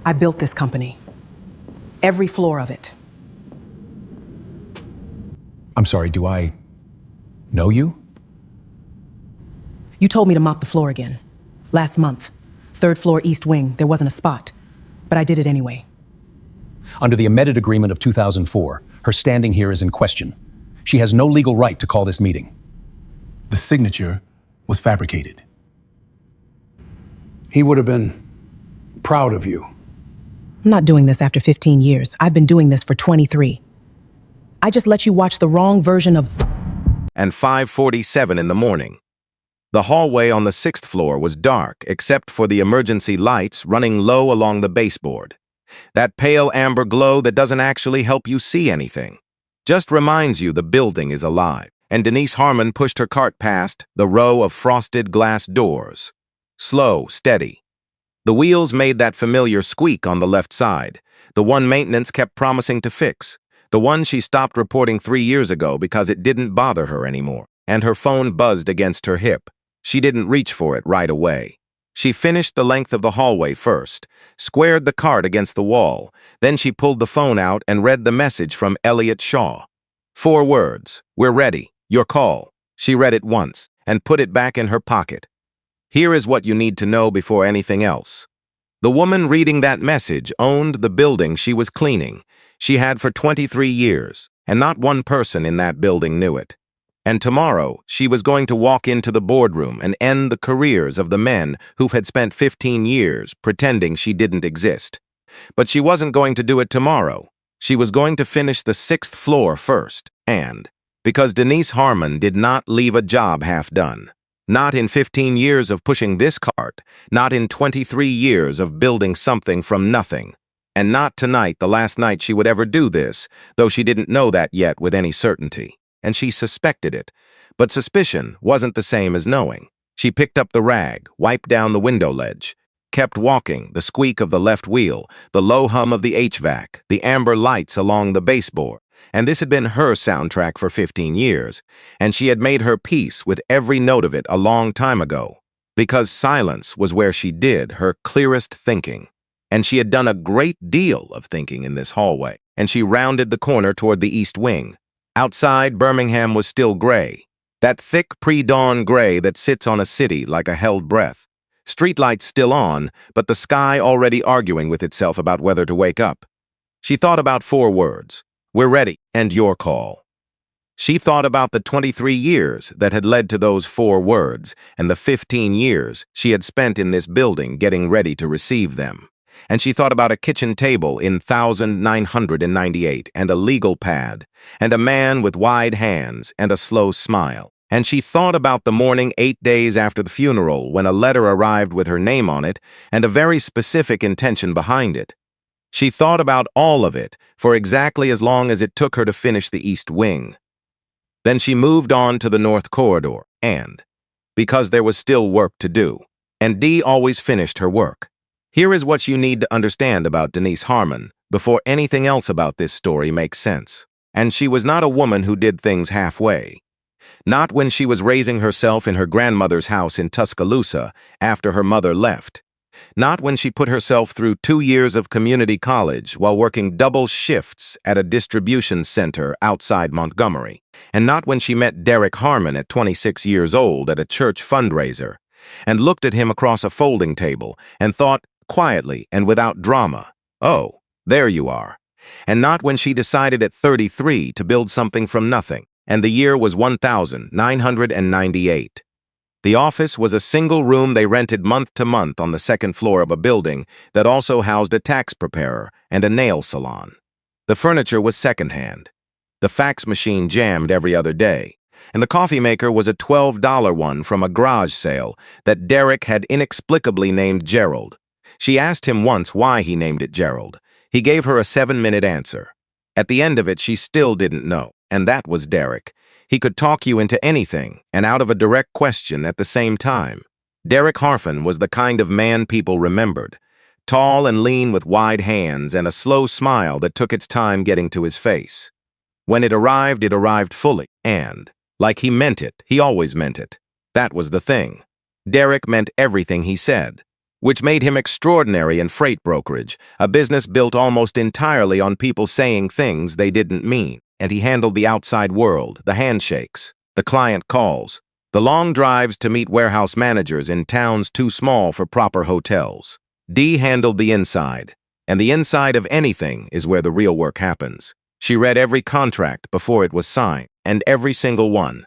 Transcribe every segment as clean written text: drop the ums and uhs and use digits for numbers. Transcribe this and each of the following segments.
I built this company. Every floor of it. I'm sorry, do I know you? You told me to mop the floor again. Last month. 3rd floor east wing, there wasn't a spot. But I did it anyway. Under the amended agreement of 2004, her standing here is in question. She has no legal right to call this meeting. The signature was fabricated. He would have been proud of you. I'm not doing this after 15 years. I've been doing this for 23. I just let you watch the wrong version of... And 5:47 in the morning. The hallway on the 6th floor was dark except for the emergency lights running low along the baseboard. That pale amber glow that doesn't actually help you see anything. Just reminds you the building is alive. And Denise Harmon pushed her cart past the row of frosted glass doors. Slow, steady. The wheels made that familiar squeak on the left side, the one maintenance kept promising to fix, the one she stopped reporting 3 years ago because it didn't bother her anymore, and her phone buzzed against her hip. She didn't reach for it right away. She finished the length of the hallway first, squared the cart against the wall, then she pulled the phone out and read the message from Elliot Shaw. 4 words, "We're ready, your call." She read it once and put it back in her pocket. Here is what you need to know before anything else. The woman reading that message owned the building she was cleaning. She had for 23 years, and not one person in that building knew it. And tomorrow, she was going to walk into the boardroom and end the careers of the men who had spent 15 years pretending she didn't exist. But she wasn't going to do it tomorrow. She was going to finish the 6th floor first, and because Denise Harmon did not leave a job half done. Not in 15 years of pushing this cart, not in 23 years of building something from nothing. And not tonight, the last night she would ever do this, though she didn't know that yet with any certainty. And she suspected it. But suspicion wasn't the same as knowing. She picked up the rag, wiped down the window ledge, kept walking, the squeak of the left wheel, the low hum of the HVAC, the amber lights along the baseboard. And this had been her soundtrack for 15 years, and she had made her peace with every note of it a long time ago, because silence was where she did her clearest thinking. And she had done a great deal of thinking in this hallway, and she rounded the corner toward the east wing. Outside, Birmingham was still gray, that thick pre-dawn gray that sits on a city like a held breath. Streetlights still on, but the sky already arguing with itself about whether to wake up. She thought about 4 words. We're ready, and your call. She thought about the 23 years that had led to those 4 words, and the 15 years she had spent in this building getting ready to receive them. And she thought about a kitchen table in 1998, and a legal pad, and a man with wide hands and a slow smile. And she thought about the morning 8 days after the funeral when a letter arrived with her name on it and a very specific intention behind it. She thought about all of it for exactly as long as it took her to finish the East Wing. Then she moved on to the North Corridor, and because there was still work to do, and Dee always finished her work. Here is what you need to understand about Denise Harmon before anything else about this story makes sense. And she was not a woman who did things halfway. Not when she was raising herself in her grandmother's house in Tuscaloosa after her mother left. Not when she put herself through 2 years of community college while working double shifts at a distribution center outside Montgomery. And not when she met Derek Harmon at 26 years old at a church fundraiser and looked at him across a folding table and thought quietly and without drama, "Oh, there you are." And not when she decided at 33 to build something from nothing, and the year was 1998. The office was a single room they rented month to month on the 2nd floor of a building that also housed a tax preparer and a nail salon. The furniture was secondhand. The fax machine jammed every other day, and the coffee maker was a $12 one from a garage sale that Derek had inexplicably named Gerald. She asked him once why he named it Gerald. He gave her a 7-minute answer. At the end of it, she still didn't know, and that was Derek. He could talk you into anything and out of a direct question at the same time. Derek Harfin was the kind of man people remembered. Tall and lean with wide hands and a slow smile that took its time getting to his face. When it arrived fully, and, like he meant it, he always meant it. That was the thing. Derek meant everything he said. which made him extraordinary in freight brokerage, a business built almost entirely on people saying things they didn't mean. And he handled the outside world, the handshakes, the client calls, the long drives to meet warehouse managers in towns too small for proper hotels. Dee handled the inside, and the inside of anything is where the real work happens. She read every contract before it was signed, and every single one.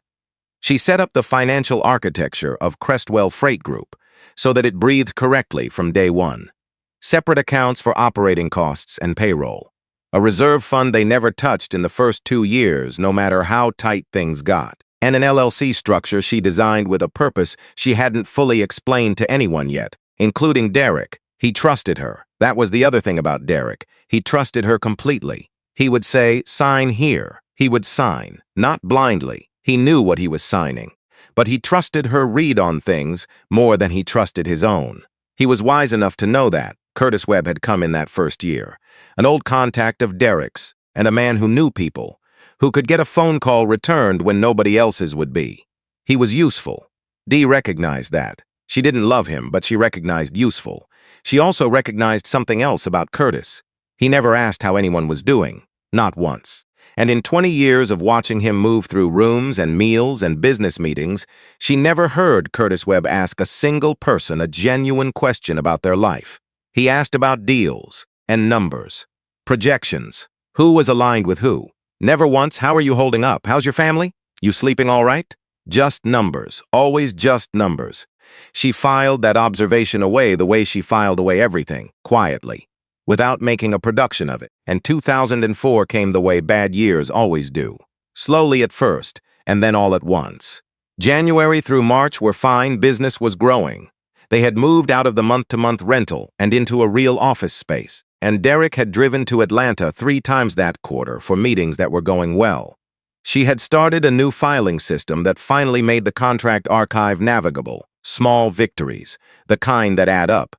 She set up the financial architecture of Crestwell Freight Group so that it breathed correctly from day one. Separate accounts for operating costs and payroll. A reserve fund they never touched in the first 2 years, no matter how tight things got. And an LLC structure she designed with a purpose she hadn't fully explained to anyone yet, including Derek. He trusted her. That was the other thing about Derek. He trusted her completely. He would say, "Sign here." He would sign, not blindly. He knew what he was signing. But he trusted her read on things more than he trusted his own. He was wise enough to know that. Curtis Webb had come in that first year. An old contact of Derek's, and a man who knew people, who could get a phone call returned when nobody else's would be. He was useful. Dee recognized that. She didn't love him, but she recognized useful. She also recognized something else about Curtis. He never asked how anyone was doing. Not once. And in 20 years of watching him move through rooms and meals and business meetings, she never heard Curtis Webb ask a single person a genuine question about their life. He asked about deals and numbers, projections, who was aligned with who. Never once, "How are you holding up? How's your family? You sleeping all right?" Just numbers, always just numbers. She filed that observation away the way she filed away everything, quietly, without making a production of it. And 2004 came the way bad years always do. Slowly at first, and then all at once. January through March were fine, business was growing. They had moved out of the month-to-month rental and into a real office space. And Derek had driven to Atlanta 3 times that quarter for meetings that were going well. She had started a new filing system that finally made the contract archive navigable. Small victories, the kind that add up.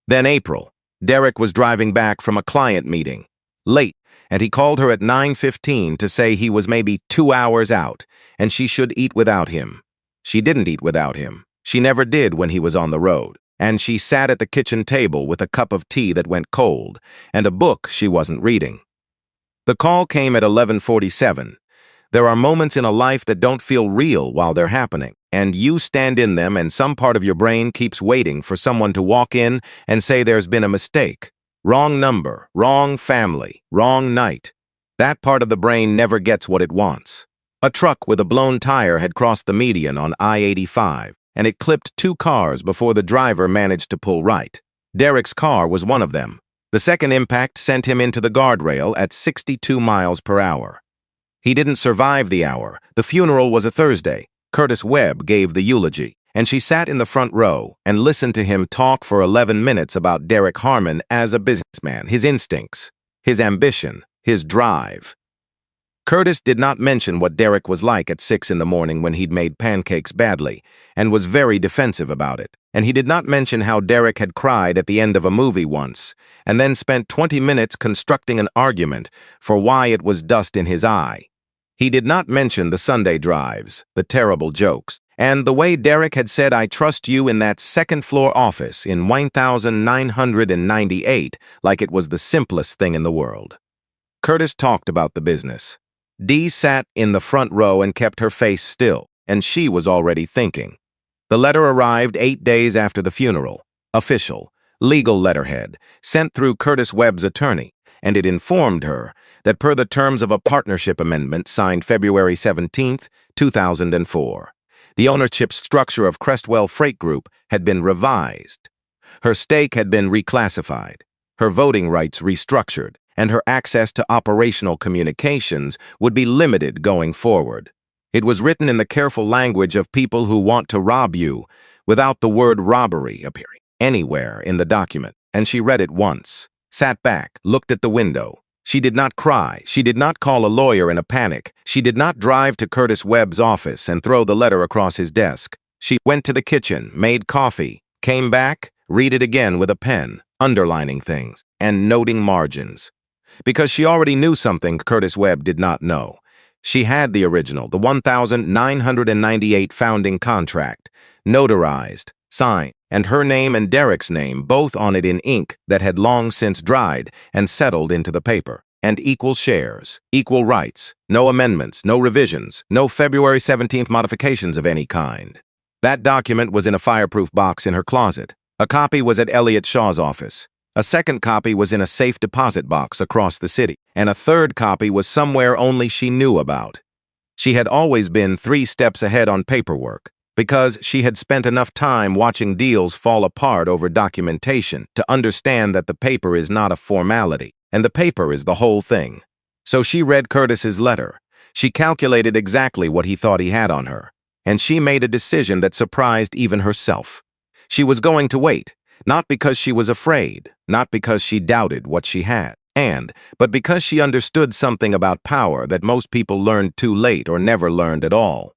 Then April. Derek was driving back from a client meeting, late, and he called her at 9:15 to say he was maybe 2 hours out, and she should eat without him. She didn't eat without him. She never did when he was on the road. And she sat at the kitchen table with a cup of tea that went cold, and a book she wasn't reading. The call came at 11:47. There are moments in a life that don't feel real while they're happening, and you stand in them and some part of your brain keeps waiting for someone to walk in and say there's been a mistake. Wrong number, wrong family, wrong night. That part of the brain never gets what it wants. A truck with a blown tire had crossed the median on I-85, and it clipped 2 cars before the driver managed to pull right. Derek's car was one of them. The second impact sent him into the guardrail at 62 miles per hour. He didn't survive the hour. The funeral was a Thursday. Curtis Webb gave the eulogy, and she sat in the front row and listened to him talk for 11 minutes about Derek Harmon as a businessman, his instincts, his ambition, his drive. Curtis did not mention what Derek was like at 6 in the morning when he'd made pancakes badly, and was very defensive about it. And he did not mention how Derek had cried at the end of a movie once, and then spent 20 minutes constructing an argument for why it was dust in his eye. He did not mention the Sunday drives, the terrible jokes, and the way Derek had said, "I trust you" in that second-floor office in 1998 like it was the simplest thing in the world. Curtis talked about the business. Dee sat in the front row and kept her face still, and she was already thinking. The letter arrived 8 days after the funeral. Official, legal letterhead, sent through Curtis Webb's attorney, and it informed her that per the terms of a partnership amendment signed February 17, 2004, the ownership structure of Crestwell Freight Group had been revised. Her stake had been reclassified, her voting rights restructured, and her access to operational communications would be limited going forward. It was written in the careful language of people who want to rob you, without the word robbery appearing anywhere in the document, and she read it once, sat back, looked at the window. She did not cry. She did not call a lawyer in a panic. She did not drive to Curtis Webb's office and throw the letter across his desk. She went to the kitchen, made coffee, came back, read it again with a pen, underlining things, and noting margins. Because she already knew something Curtis Webb did not know. She had the original, the 1998 founding contract, notarized, sign, and her name and Derek's name both on it in ink that had long since dried and settled into the paper. And equal shares, equal rights, no amendments, no revisions, no February 17th modifications of any kind. That document was in a fireproof box in her closet. A copy was at Elliot Shaw's office. A second copy was in a safe deposit box across the city. And a third copy was somewhere only she knew about. She had always been 3 steps ahead on paperwork, because she had spent enough time watching deals fall apart over documentation to understand that the paper is not a formality, and the paper is the whole thing. So she read Curtis's letter. She calculated exactly what he thought he had on her, and she made a decision that surprised even herself. She was going to wait, not because she was afraid, not because she doubted what she had, but because she understood something about power that most people learned too late or never learned at all.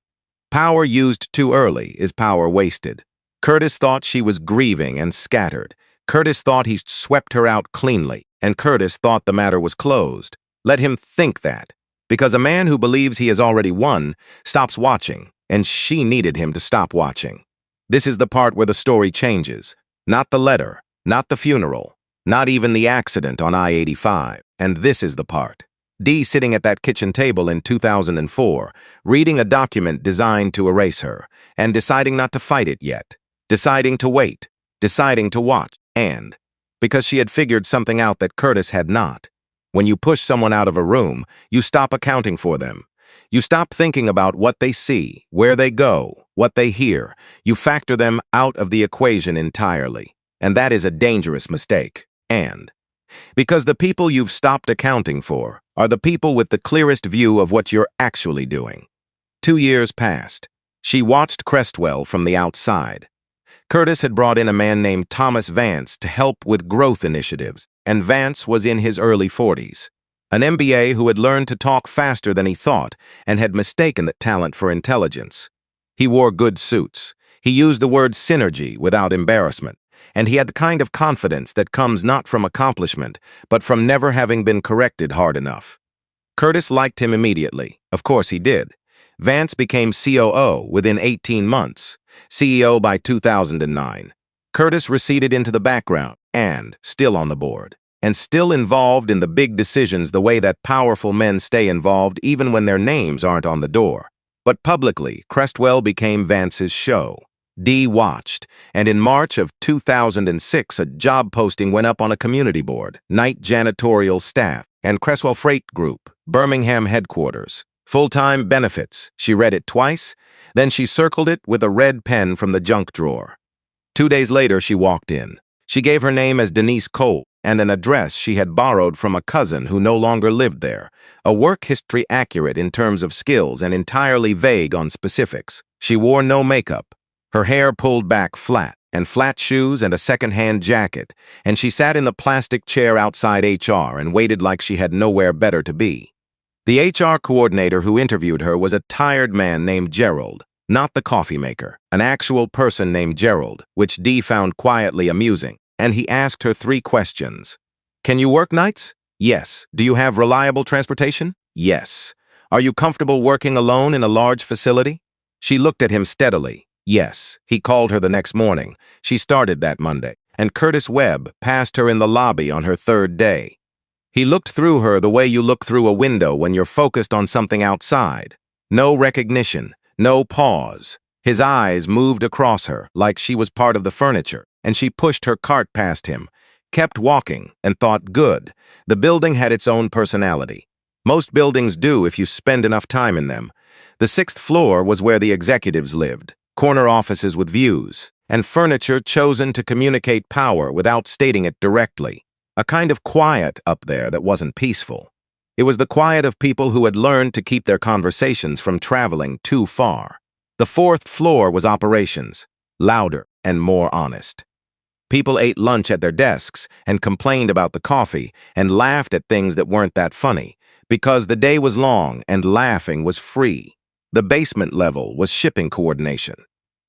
Power used too early is power wasted. Curtis thought she was grieving and scattered. Curtis thought he swept her out cleanly, and Curtis thought the matter was closed. Let him think that, because a man who believes he has already won stops watching, and she needed him to stop watching. This is the part where the story changes. Not the letter, not the funeral, not even the accident on I-85, and this is the part. Dee sitting at that kitchen table in 2004, reading a document designed to erase her, and deciding not to fight it yet, deciding to wait, deciding to watch, and because she had figured something out that Curtis had not. When you push someone out of a room, you stop accounting for them. You stop thinking about what they see, where they go, what they hear. You factor them out of the equation entirely, and that is a dangerous mistake. And because the people you've stopped accounting for are the people with the clearest view of what you're actually doing. 2 years passed. She watched Crestwell from the outside. Curtis had brought in a man named Thomas Vance to help with growth initiatives, and Vance was in his early 40s. An MBA who had learned to talk faster than he thought and had mistaken that talent for intelligence. He wore good suits. He used the word synergy without embarrassment. And he had the kind of confidence that comes not from accomplishment, but from never having been corrected hard enough. Curtis liked him immediately. Of course he did. Vance became COO within 18 months, CEO by 2009. Curtis receded into the background and still on the board, and still involved in the big decisions the way that powerful men stay involved even when their names aren't on the door. But publicly, Crestwell became Vance's show. Dee watched, and in March of 2006, a job posting went up on a community board, night janitorial staff, and Crestwell Freight Group, Birmingham headquarters. Full-time benefits. She read it twice, then she circled it with a red pen from the junk drawer. 2 days later, she walked in. She gave her name as Denise Cole and an address she had borrowed from a cousin who no longer lived there, a work history accurate in terms of skills and entirely vague on specifics. She wore no makeup. Her hair pulled back flat, and flat shoes and a second-hand jacket, and she sat in the plastic chair outside HR and waited like she had nowhere better to be. The HR coordinator who interviewed her was a tired man named Gerald, not the coffee maker, an actual person named Gerald, which Dee found quietly amusing, and he asked her 3 questions. Can you work nights? Yes. Do you have reliable transportation? Yes. Are you comfortable working alone in a large facility? She looked at him steadily. Yes, he called her the next morning. She started that Monday, and Curtis Webb passed her in the lobby on her 3rd day. He looked through her the way you look through a window when you're focused on something outside. No recognition, no pause. His eyes moved across her like she was part of the furniture, and she pushed her cart past him, kept walking, and thought, good. The building had its own personality. Most buildings do if you spend enough time in them. The 6th floor was where the executives lived. Corner offices with views, and furniture chosen to communicate power without stating it directly. A kind of quiet up there that wasn't peaceful. It was the quiet of people who had learned to keep their conversations from traveling too far. The 4th floor was operations, louder and more honest. People ate lunch at their desks and complained about the coffee and laughed at things that weren't that funny, because the day was long and laughing was free. The basement level was shipping coordination.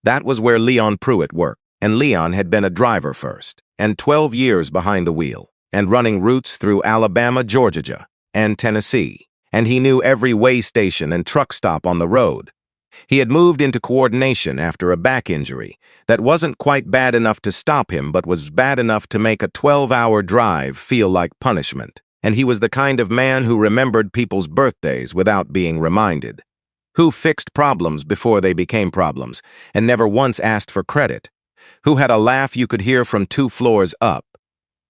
That was where Leon Pruitt worked, and Leon had been a driver first, and 12 years behind the wheel, and running routes through Alabama, Georgia, and Tennessee, and he knew every way station and truck stop on the road. He had moved into coordination after a back injury that wasn't quite bad enough to stop him but was bad enough to make a 12-hour drive feel like punishment. And he was the kind of man who remembered people's birthdays without being reminded, who fixed problems before they became problems and never once asked for credit, who had a laugh you could hear from 2 floors up.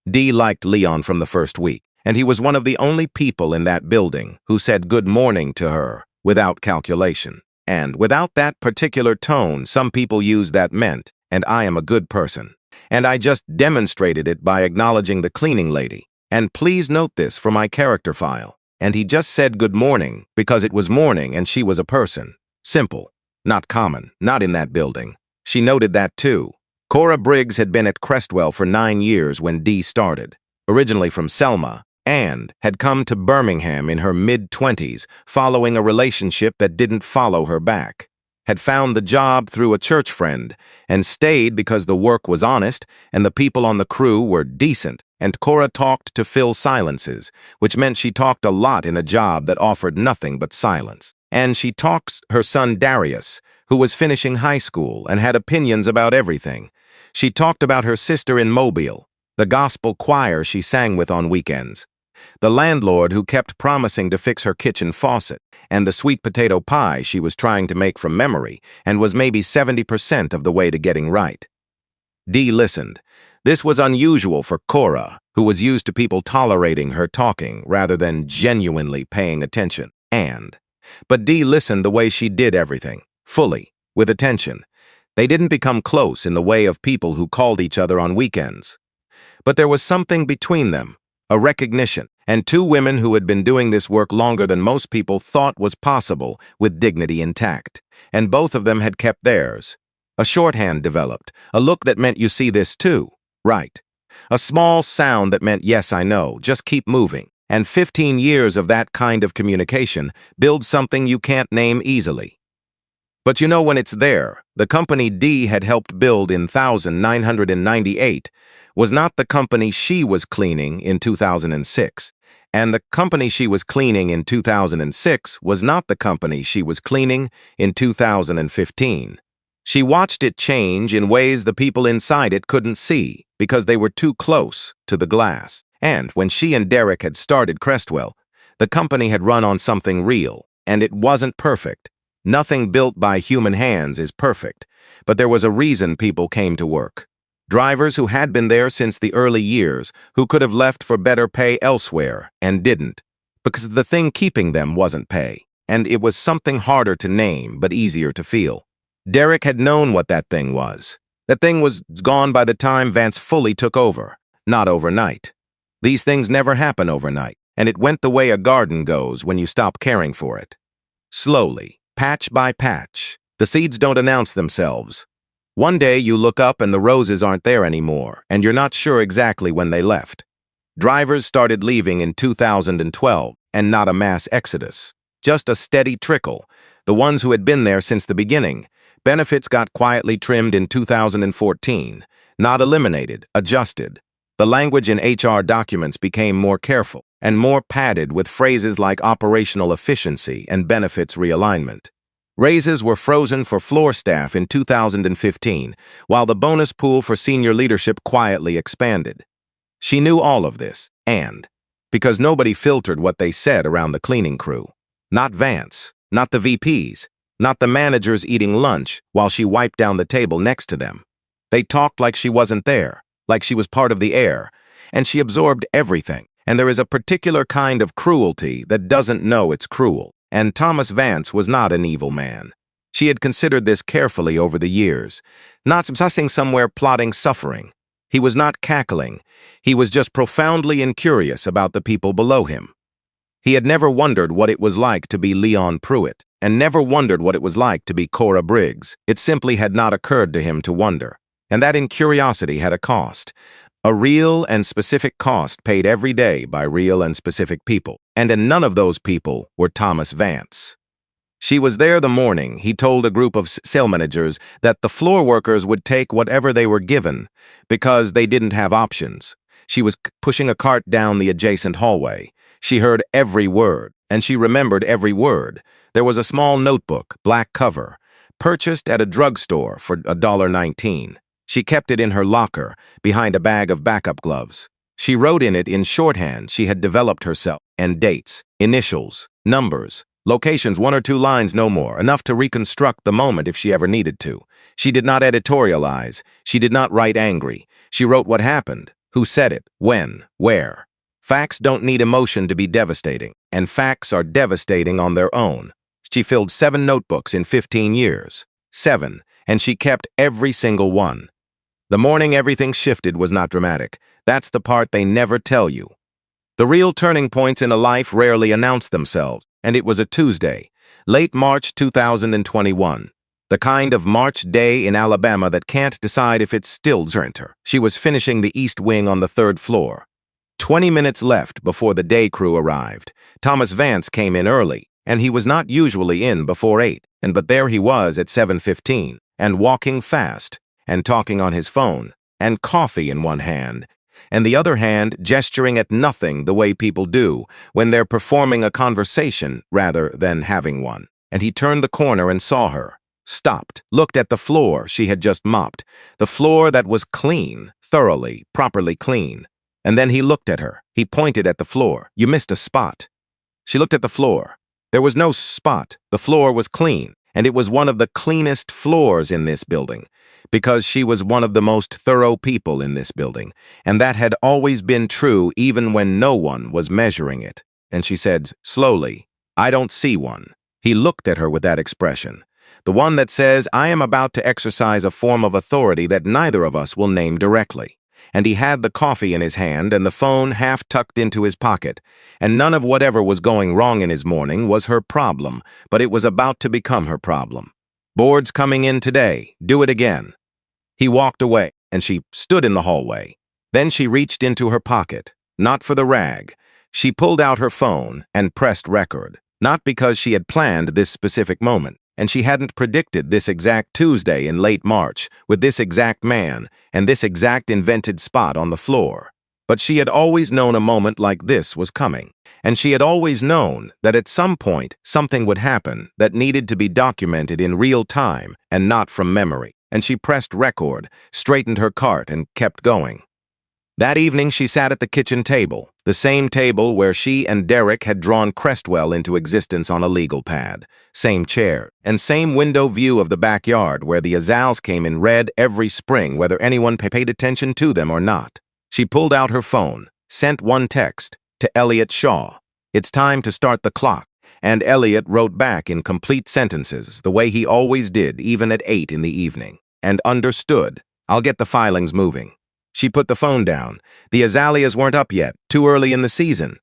Dee liked Leon from the first week, and he was one of the only people in that building who said good morning to her without calculation. And without that particular tone, some people use that meant, and I am a good person. And I just demonstrated it by acknowledging the cleaning lady. And please note this for my character file. And he just said good morning because it was morning and she was a person. Simple. Not common. Not in that building. She noted that too. Cora Briggs had been at Crestwell for 9 years when Dee started, originally from Selma, and had come to Birmingham in her mid-20s following a relationship that didn't follow her back, had found the job through a church friend, and stayed because the work was honest and the people on the crew were decent, and Cora talked to fill silences, which meant she talked a lot in a job that offered nothing but silence. And she talks her son Darius, who was finishing high school and had opinions about everything. She talked about her sister in Mobile, the gospel choir she sang with on weekends, the landlord who kept promising to fix her kitchen faucet, and the sweet potato pie she was trying to make from memory and was maybe 70% of the way to getting right. Dee listened. This was unusual for Cora, who was used to people tolerating her talking rather than genuinely paying attention. But Dee listened the way she did everything, fully, with attention. They didn't become close in the way of people who called each other on weekends. But there was something between them, a recognition, and 2 women who had been doing this work longer than most people thought was possible with dignity intact. And both of them had kept theirs. A shorthand developed, a look that meant you see this too, right. A small sound that meant yes, I know, just keep moving. And 15 years of that kind of communication builds something you can't name easily. But you know when it's there, the company Dee had helped build in 1998 was not the company she was cleaning in 2006. And the company she was cleaning in 2006 was not the company she was cleaning in 2015. She watched it change in ways the people inside it couldn't see because they were too close to the glass. And when she and Derek had started Crestwell, the company had run on something real, and it wasn't perfect. Nothing built by human hands is perfect, but there was a reason people came to work. Drivers who had been there since the early years, who could have left for better pay elsewhere and didn't, because the thing keeping them wasn't pay, and it was something harder to name but easier to feel. Derek had known what that thing was. That thing was gone by the time Vance fully took over, not overnight. These things never happen overnight, and it went the way a garden goes when you stop caring for it. Slowly, patch by patch, the seeds don't announce themselves. One day you look up and the roses aren't there anymore, and you're not sure exactly when they left. Drivers started leaving in 2012, and not a mass exodus. Just a steady trickle. The ones who had been there since the beginning. Benefits got quietly trimmed in 2014. Not eliminated, adjusted. The language in HR documents became more careful and more padded with phrases like operational efficiency and benefits realignment. Raises were frozen for floor staff in 2015, while the bonus pool for senior leadership quietly expanded. She knew all of this, and because nobody filtered what they said around the cleaning crew. Not Vance, not the VPs, not the managers eating lunch while she wiped down the table next to them. They talked like she wasn't there, like she was part of the air, and she absorbed everything. And there is a particular kind of cruelty that doesn't know it's cruel. And Thomas Vance was not an evil man. She had considered this carefully over the years, not sussing somewhere plotting suffering. He was not cackling. He was just profoundly incurious about the people below him. He had never wondered what it was like to be Leon Pruitt, and never wondered what it was like to be Cora Briggs. It simply had not occurred to him to wonder. And that incuriosity had a cost. A real and specific cost paid every day by real and specific people. And none of those people were Thomas Vance. She was there the morning he told a group of sale managers that the floor workers would take whatever they were given because they didn't have options. She was pushing a cart down the adjacent hallway. She heard every word. And she remembered every word. There was a small notebook, black cover, purchased at a drugstore for $1.19. She kept it in her locker, behind a bag of backup gloves. She wrote in it in shorthand she had developed herself, and dates, initials, numbers, locations, 1 or 2 lines, no more, enough to reconstruct the moment if she ever needed to. She did not editorialize. She did not write angry. She wrote what happened, who said it, when, where. Facts don't need emotion to be devastating, and facts are devastating on their own. She filled 7 notebooks in 15 years. 7, and she kept every single one. The morning everything shifted was not dramatic. That's the part they never tell you. The real turning points in a life rarely announce themselves, and it was a Tuesday, late March 2021. The kind of March day in Alabama that can't decide if it's still Janitor. She was finishing the east wing on the 3rd floor. 20 minutes left before the day crew arrived. Thomas Vance came in early, and he was not usually in before 8, but there he was at 7:15, and walking fast, and talking on his phone, and coffee in one hand, and the other hand gesturing at nothing the way people do when they're performing a conversation rather than having one. And he turned the corner and saw her, stopped, looked at the floor she had just mopped, the floor that was clean, thoroughly, properly clean. And then he looked at her. He pointed at the floor. "You missed a spot." She looked at the floor. There was no spot. The floor was clean, and it was one of the cleanest floors in this building, because she was one of the most thorough people in this building, and that had always been true even when no one was measuring it. And she said slowly, "I don't see one." He looked at her with that expression, the one that says, "I am about to exercise a form of authority that neither of us will name directly." And he had the coffee in his hand and the phone half tucked into his pocket, and none of whatever was going wrong in his morning was her problem, but it was about to become her problem. "Boards coming in today. Do it again." He walked away, and she stood in the hallway. Then she reached into her pocket, not for the rag. She pulled out her phone and pressed record, not because she had planned this specific moment, and she hadn't predicted this exact Tuesday in late March with this exact man and this exact invented spot on the floor. But she had always known a moment like this was coming, and she had always known that at some point something would happen that needed to be documented in real time and not from memory. And she pressed record, straightened her cart, and kept going. That evening she sat at the kitchen table, the same table where she and Derek had drawn Crestwell into existence on a legal pad. Same chair, and same window view of the backyard where the azaleas came in red every spring whether anyone paid attention to them or not. She pulled out her phone, sent one text to Elliot Shaw. "It's time to start the clock." And Elliot wrote back in complete sentences, the way he always did, even at 8 in the evening. And understood, "I'll get the filings moving." She put the phone down. The azaleas weren't up yet, too early in the season.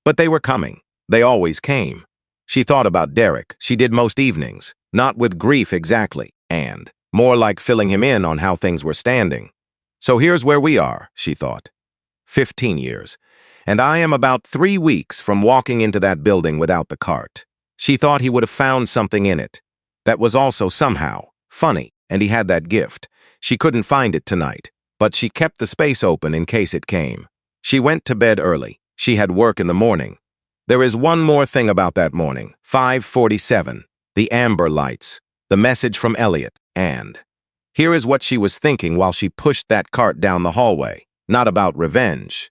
But they were coming. They always came. She thought about Derek. She did most evenings. Not with grief exactly, and more like filling him in on how things were standing. "So here's where we are," she thought. 15 years. And I am about 3 weeks from walking into that building without the cart. She thought he would have found something in it. That was also somehow funny, and he had that gift. She couldn't find it tonight, but she kept the space open in case it came. She went to bed early. She had work in the morning. There is one more thing about that morning. 5:47. The amber lights. The message from Elliot. And here is what she was thinking while she pushed that cart down the hallway. Not about revenge.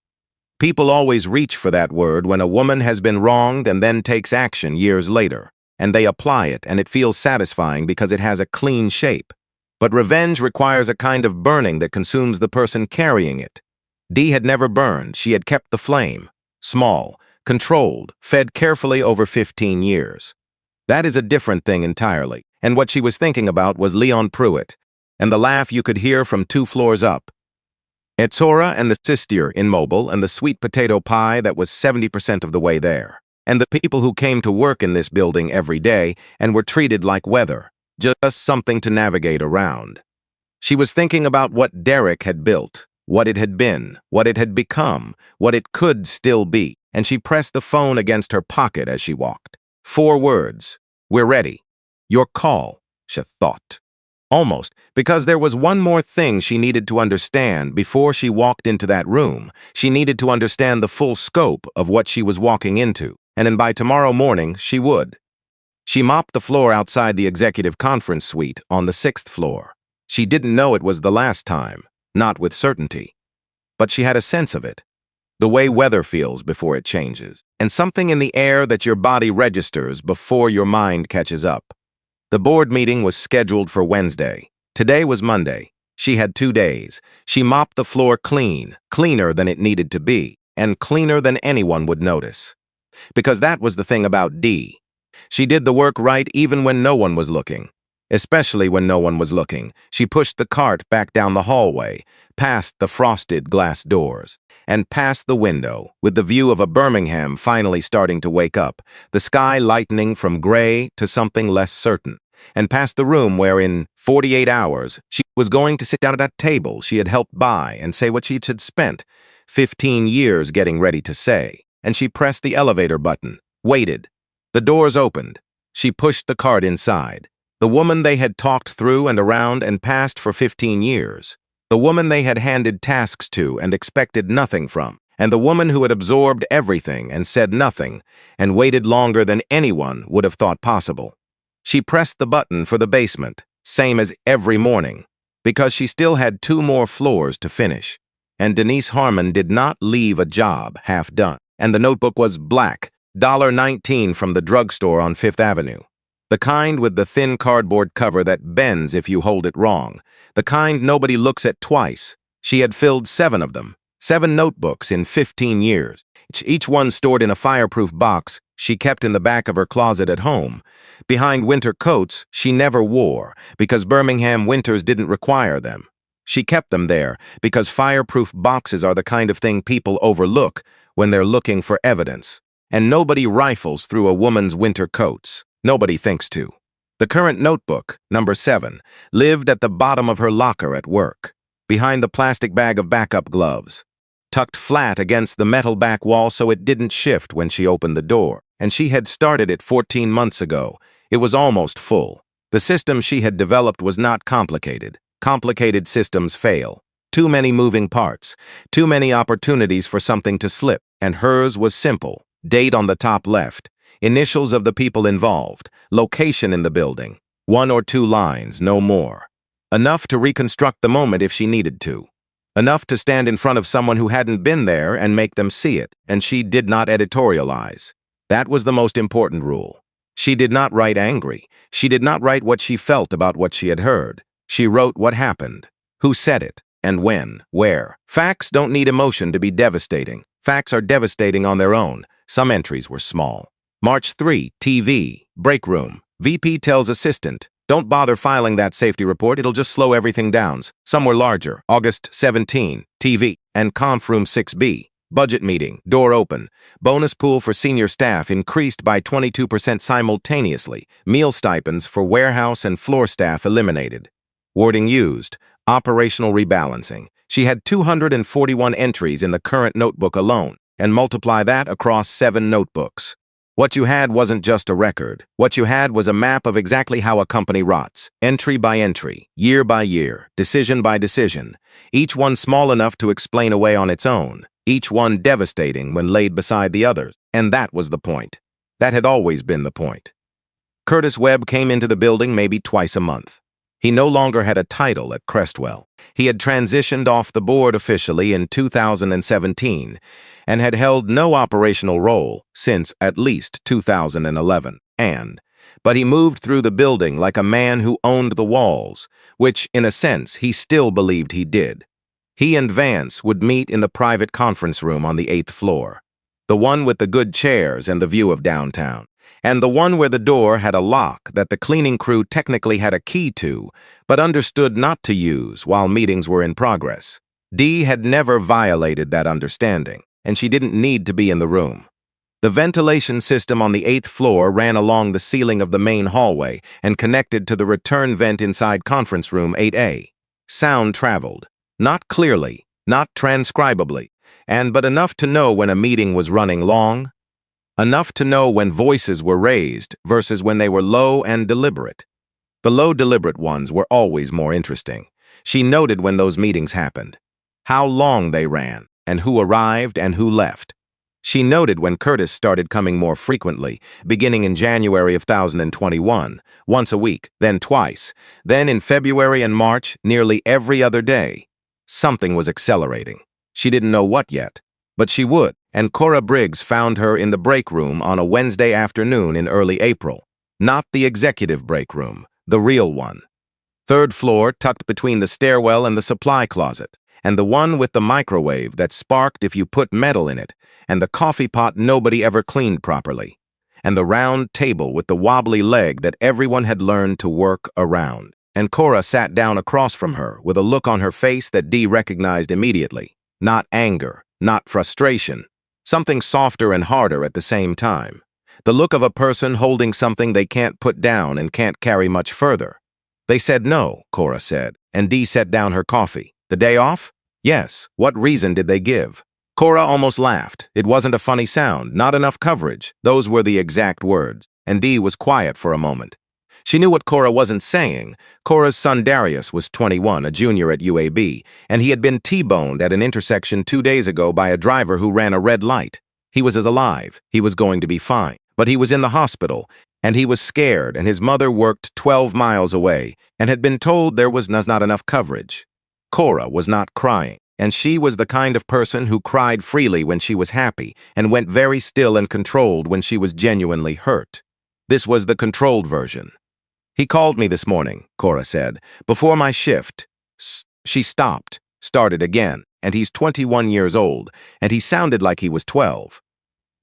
People always reach for that word when a woman has been wronged and then takes action years later, and they apply it, and it feels satisfying because it has a clean shape. But revenge requires a kind of burning that consumes the person carrying it. Dee had never burned. She had kept the flame. Small, controlled, fed carefully over 15 years. That is a different thing entirely, and what she was thinking about was Leon Pruitt, and the laugh you could hear from 2 floors up. Etzora and the sister in Mobile, and the sweet potato pie that was 70% of the way there. And the people who came to work in this building every day and were treated like weather, just something to navigate around. She was thinking about what Derek had built, what it had been, what it had become, what it could still be, and she pressed the phone against her pocket as she walked. 4 words. "We're ready." "Your call," she thought. Almost, because there was one more thing she needed to understand before she walked into that room. She needed to understand the full scope of what she was walking into, and then by tomorrow morning she would. She mopped the floor outside the executive conference suite on the 6th floor. She didn't know it was the last time, not with certainty. But she had a sense of it. The way weather feels before it changes, and something in the air that your body registers before your mind catches up. The board meeting was scheduled for Wednesday. Today was Monday. She had 2 days. She mopped the floor clean, cleaner than it needed to be, and cleaner than anyone would notice. Because that was the thing about Dee. She did the work right even when no one was looking. Especially when no one was looking, she pushed the cart back down the hallway, past the frosted glass doors, and past the window, with the view of a Birmingham finally starting to wake up, the sky lightening from gray to something less certain, and past the room where in 48 hours she was going to sit down at that table she had helped buy and say what she had spent 15 years getting ready to say. And she pressed the elevator button, waited. The doors opened. She pushed the cart inside. The woman they had talked through and around and past for 15 years. The woman they had handed tasks to and expected nothing from. And the woman who had absorbed everything and said nothing and waited longer than anyone would have thought possible. She pressed the button for the basement, same as every morning, because she still had 2 more floors to finish. And Denise Harmon did not leave a job half done. And the notebook was black, $1.19 from the drugstore on 5th Avenue. The kind with the thin cardboard cover that bends if you hold it wrong. The kind nobody looks at twice. She had filled 7 of them. 7 notebooks in 15 years. Each one stored in a fireproof box she kept in the back of her closet at home. Behind winter coats she never wore because Birmingham winters didn't require them. She kept them there because fireproof boxes are the kind of thing people overlook when they're looking for evidence. And nobody rifles through a woman's winter coats. Nobody thinks to. The current notebook, number 7, lived at the bottom of her locker at work, behind the plastic bag of backup gloves, tucked flat against the metal back wall so it didn't shift when she opened the door. And she had started it 14 months ago. It was almost full. The system she had developed was not complicated. Complicated systems fail. Too many moving parts. Too many opportunities for something to slip. And hers was simple. Date on the top left. Initials of the people involved. Location in the building. 1 or 2 lines, no more. Enough to reconstruct the moment if she needed to. Enough to stand in front of someone who hadn't been there and make them see it, and she did not editorialize. That was the most important rule. She did not write angry. She did not write what she felt about what she had heard. She wrote what happened, who said it, and when, where. Facts don't need emotion to be devastating. Facts are devastating on their own. Some entries were small. March 3, TV, break room. VP tells assistant, don't bother filing that safety report, it'll just slow everything down. Some were larger. August 17, TV, and conf room 6B. Budget meeting, door open. Bonus pool for senior staff increased by 22% simultaneously. Meal stipends for warehouse and floor staff eliminated. Wording used, operational rebalancing. She had 241 entries in the current notebook alone, and multiply that across 7 notebooks. What you had wasn't just a record. What you had was a map of exactly how a company rots, entry by entry, year by year, decision by decision, each one small enough to explain away on its own, each one devastating when laid beside the others. And that was the point. That had always been the point. Curtis Webb came into the building maybe twice a month. He no longer had a title at Crestwell. He had transitioned off the board officially in 2017 and had held no operational role since at least 2011. But he moved through the building like a man who owned the walls, which, in a sense, he still believed he did. He and Vance would meet in the private conference room on the 8th floor, the one with the good chairs and the view of downtown. And the one where the door had a lock that the cleaning crew technically had a key to, but understood not to use while meetings were in progress. Dee had never violated that understanding, and she didn't need to be in the room. The ventilation system on the 8th floor ran along the ceiling of the main hallway and connected to the return vent inside conference room 8A. Sound traveled, not clearly, not transcribably, but enough to know when a meeting was running long, enough to know when voices were raised versus when they were low and deliberate. The low, deliberate ones were always more interesting. She noted when those meetings happened, how long they ran, and who arrived and who left. She noted when Curtis started coming more frequently, beginning in January of 2021, once a week, then twice, then in February and March, nearly every other day. Something was accelerating. She didn't know what yet, but she would, and Cora Briggs found her in the break room on a Wednesday afternoon in early April. Not the executive break room, the real one. Third floor, tucked between the stairwell and the supply closet, and the one with the microwave that sparked if you put metal in it, and the coffee pot nobody ever cleaned properly, and the round table with the wobbly leg that everyone had learned to work around. And Cora sat down across from her with a look on her face that Dee recognized immediately. Not anger, not frustration, something softer and harder at the same time. The look of a person holding something they can't put down and can't carry much further. They said no, Cora said, and Dee set down her coffee. The day off? Yes. What reason did they give? Cora almost laughed. It wasn't a funny sound, not enough coverage. Those were the exact words, and Dee was quiet for a moment. She knew what Cora wasn't saying. Cora's son Darius was 21, a junior at UAB, and he had been T-boned at an intersection 2 days ago by a driver who ran a red light. He was alive. He was going to be fine. But he was in the hospital, and he was scared, and his mother worked 12 miles away and had been told there was not enough coverage. Cora was not crying, and she was the kind of person who cried freely when she was happy and went very still and controlled when she was genuinely hurt. This was the controlled version. He called me this morning, Cora said, before my shift. She stopped, started again, and he's 21 years old, and he sounded like he was 12.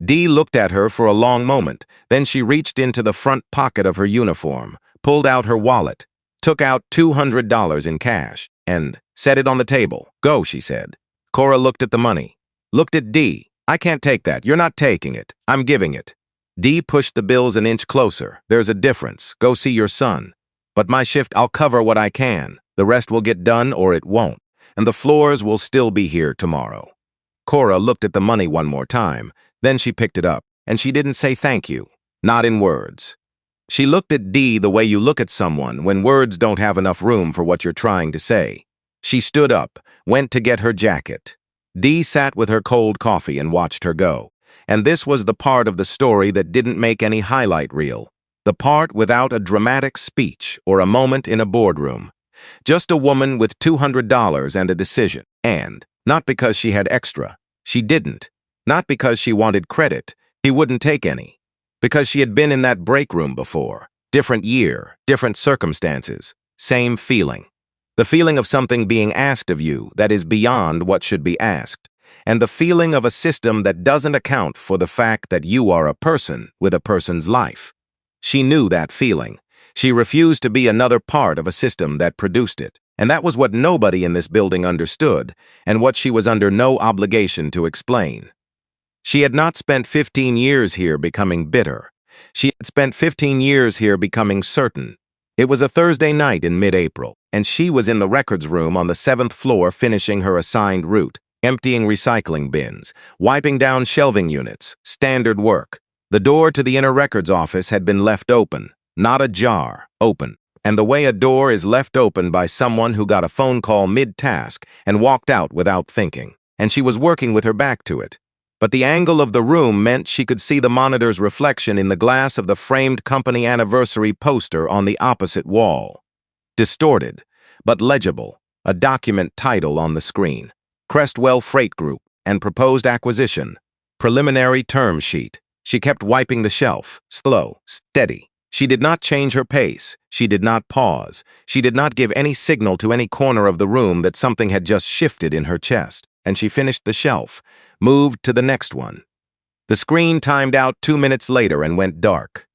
Dee looked at her for a long moment, then she reached into the front pocket of her uniform, pulled out her wallet, took out $200 in cash, and set it on the table. Go, she said. Cora looked at the money. Looked at Dee. I can't take that. You're not taking it. I'm giving it. Dee pushed the bills an inch closer. There's a difference. Go see your son. But my shift, I'll cover what I can. The rest will get done or it won't. And the floors will still be here tomorrow. Cora looked at the money one more time. Then she picked it up, and she didn't say thank you. Not in words. She looked at Dee the way you look at someone when words don't have enough room for what you're trying to say. She stood up, went to get her jacket. Dee sat with her cold coffee and watched her go. And this was the part of the story that didn't make any highlight reel. The part without a dramatic speech or a moment in a boardroom. Just a woman with $200 and a decision. And, not because she had extra. She didn't. Not because she wanted credit. He wouldn't take any. Because she had been in that break room before. Different year, different circumstances. Same feeling. The feeling of something being asked of you that is beyond what should be asked. And the feeling of a system that doesn't account for the fact that you are a person with a person's life. She knew that feeling. She refused to be another part of a system that produced it. And that was what nobody in this building understood, and what she was under no obligation to explain. She had not spent 15 years here becoming bitter. She had spent 15 years here becoming certain. It was a Thursday night in mid-April, and she was in the records room on the 7th floor finishing her assigned route, emptying recycling bins, wiping down shelving units, standard work. The door to the inner records office had been left open, not ajar, open. And the way a door is left open by someone who got a phone call mid-task and walked out without thinking, and she was working with her back to it. But the angle of the room meant she could see the monitor's reflection in the glass of the framed company anniversary poster on the opposite wall. Distorted, but legible, a document title on the screen. Crestwell Freight Group and proposed acquisition. Preliminary term sheet. She kept wiping the shelf, slow, steady. She did not change her pace. She did not pause. She did not give any signal to any corner of the room that something had just shifted in her chest. And she finished the shelf, moved to the next one. The screen timed out 2 minutes later and went dark.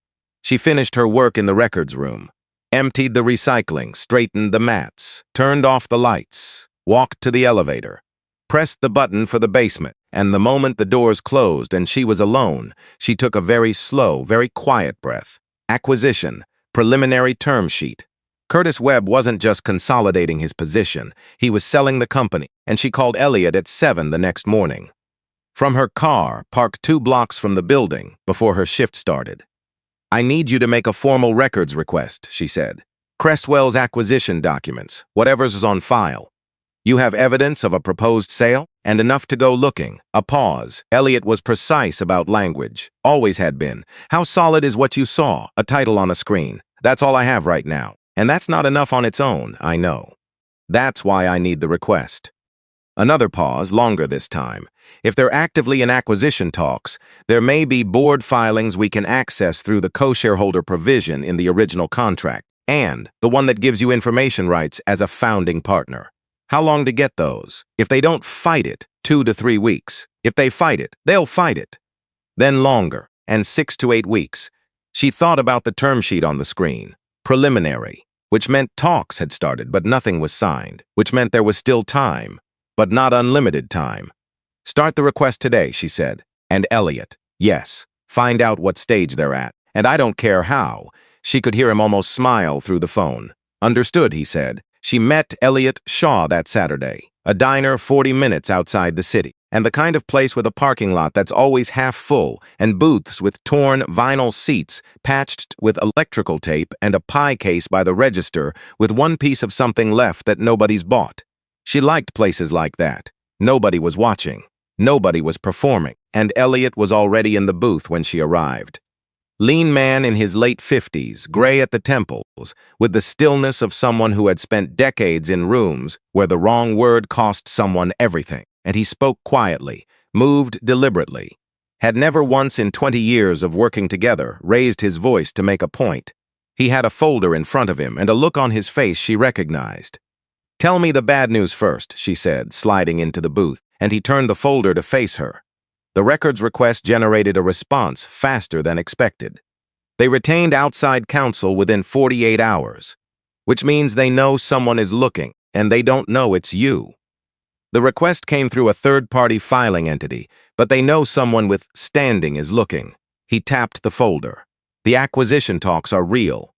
She finished her work in the records room, emptied the recycling, straightened the mats, turned off the lights, walked to the elevator, pressed the button for the basement, and the moment the doors closed and she was alone, she took a very slow, very quiet breath. Acquisition, preliminary term sheet. Curtis Webb wasn't just consolidating his position, he was selling the company, and she called Elliot at 7 the next morning. From her car, parked 2 blocks from the building, before her shift started. I need you to make a formal records request, she said. Crestwell's acquisition documents, whatever's is on file. You have evidence of a proposed sale? and enough to go looking. A pause. Elliot was precise about language. Always had been. How solid is what you saw? A title on a screen. That's all I have right now. And that's not enough on its own, I know. That's why I need the request. Another pause, longer this time. If they're actively in acquisition talks, there may be board filings we can access through the co-shareholder provision in the original contract, and the one that gives you information rights as a founding partner. How long to get those? If they don't fight it, 2 to 3 weeks. If they fight it, they'll fight it. Then longer, and 6 to 8 weeks. She thought about the term sheet on the screen. Preliminary, which meant talks had started, but nothing was signed, which meant there was still time, but not unlimited time. Start the request today, she said. And Elliot, yes, find out what stage they're at. And I don't care how. She could hear him almost smile through the phone. Understood, he said. She met Elliot Shaw that Saturday, a diner 40 minutes outside the city, and the kind of place with a parking lot that's always half full, and booths with torn vinyl seats patched with electrical tape and a pie case by the register with one piece of something left that nobody's bought. She liked places like that. Nobody was watching. Nobody was performing, and Elliot was already in the booth when she arrived. Lean man in his late 50s, gray at the temples, with the stillness of someone who had spent decades in rooms where the wrong word cost someone everything, and he spoke quietly, moved deliberately, had never once in 20 years of working together raised his voice to make a point. He had a folder in front of him and a look on his face she recognized. "Tell me the bad news first," she said, sliding into the booth, and he turned the folder to face her. The records request generated a response faster than expected. They retained outside counsel within 48 hours, which means they know someone is looking, and they don't know it's you. The request came through a third-party filing entity, but they know someone with standing is looking. He tapped the folder. The acquisition talks are real.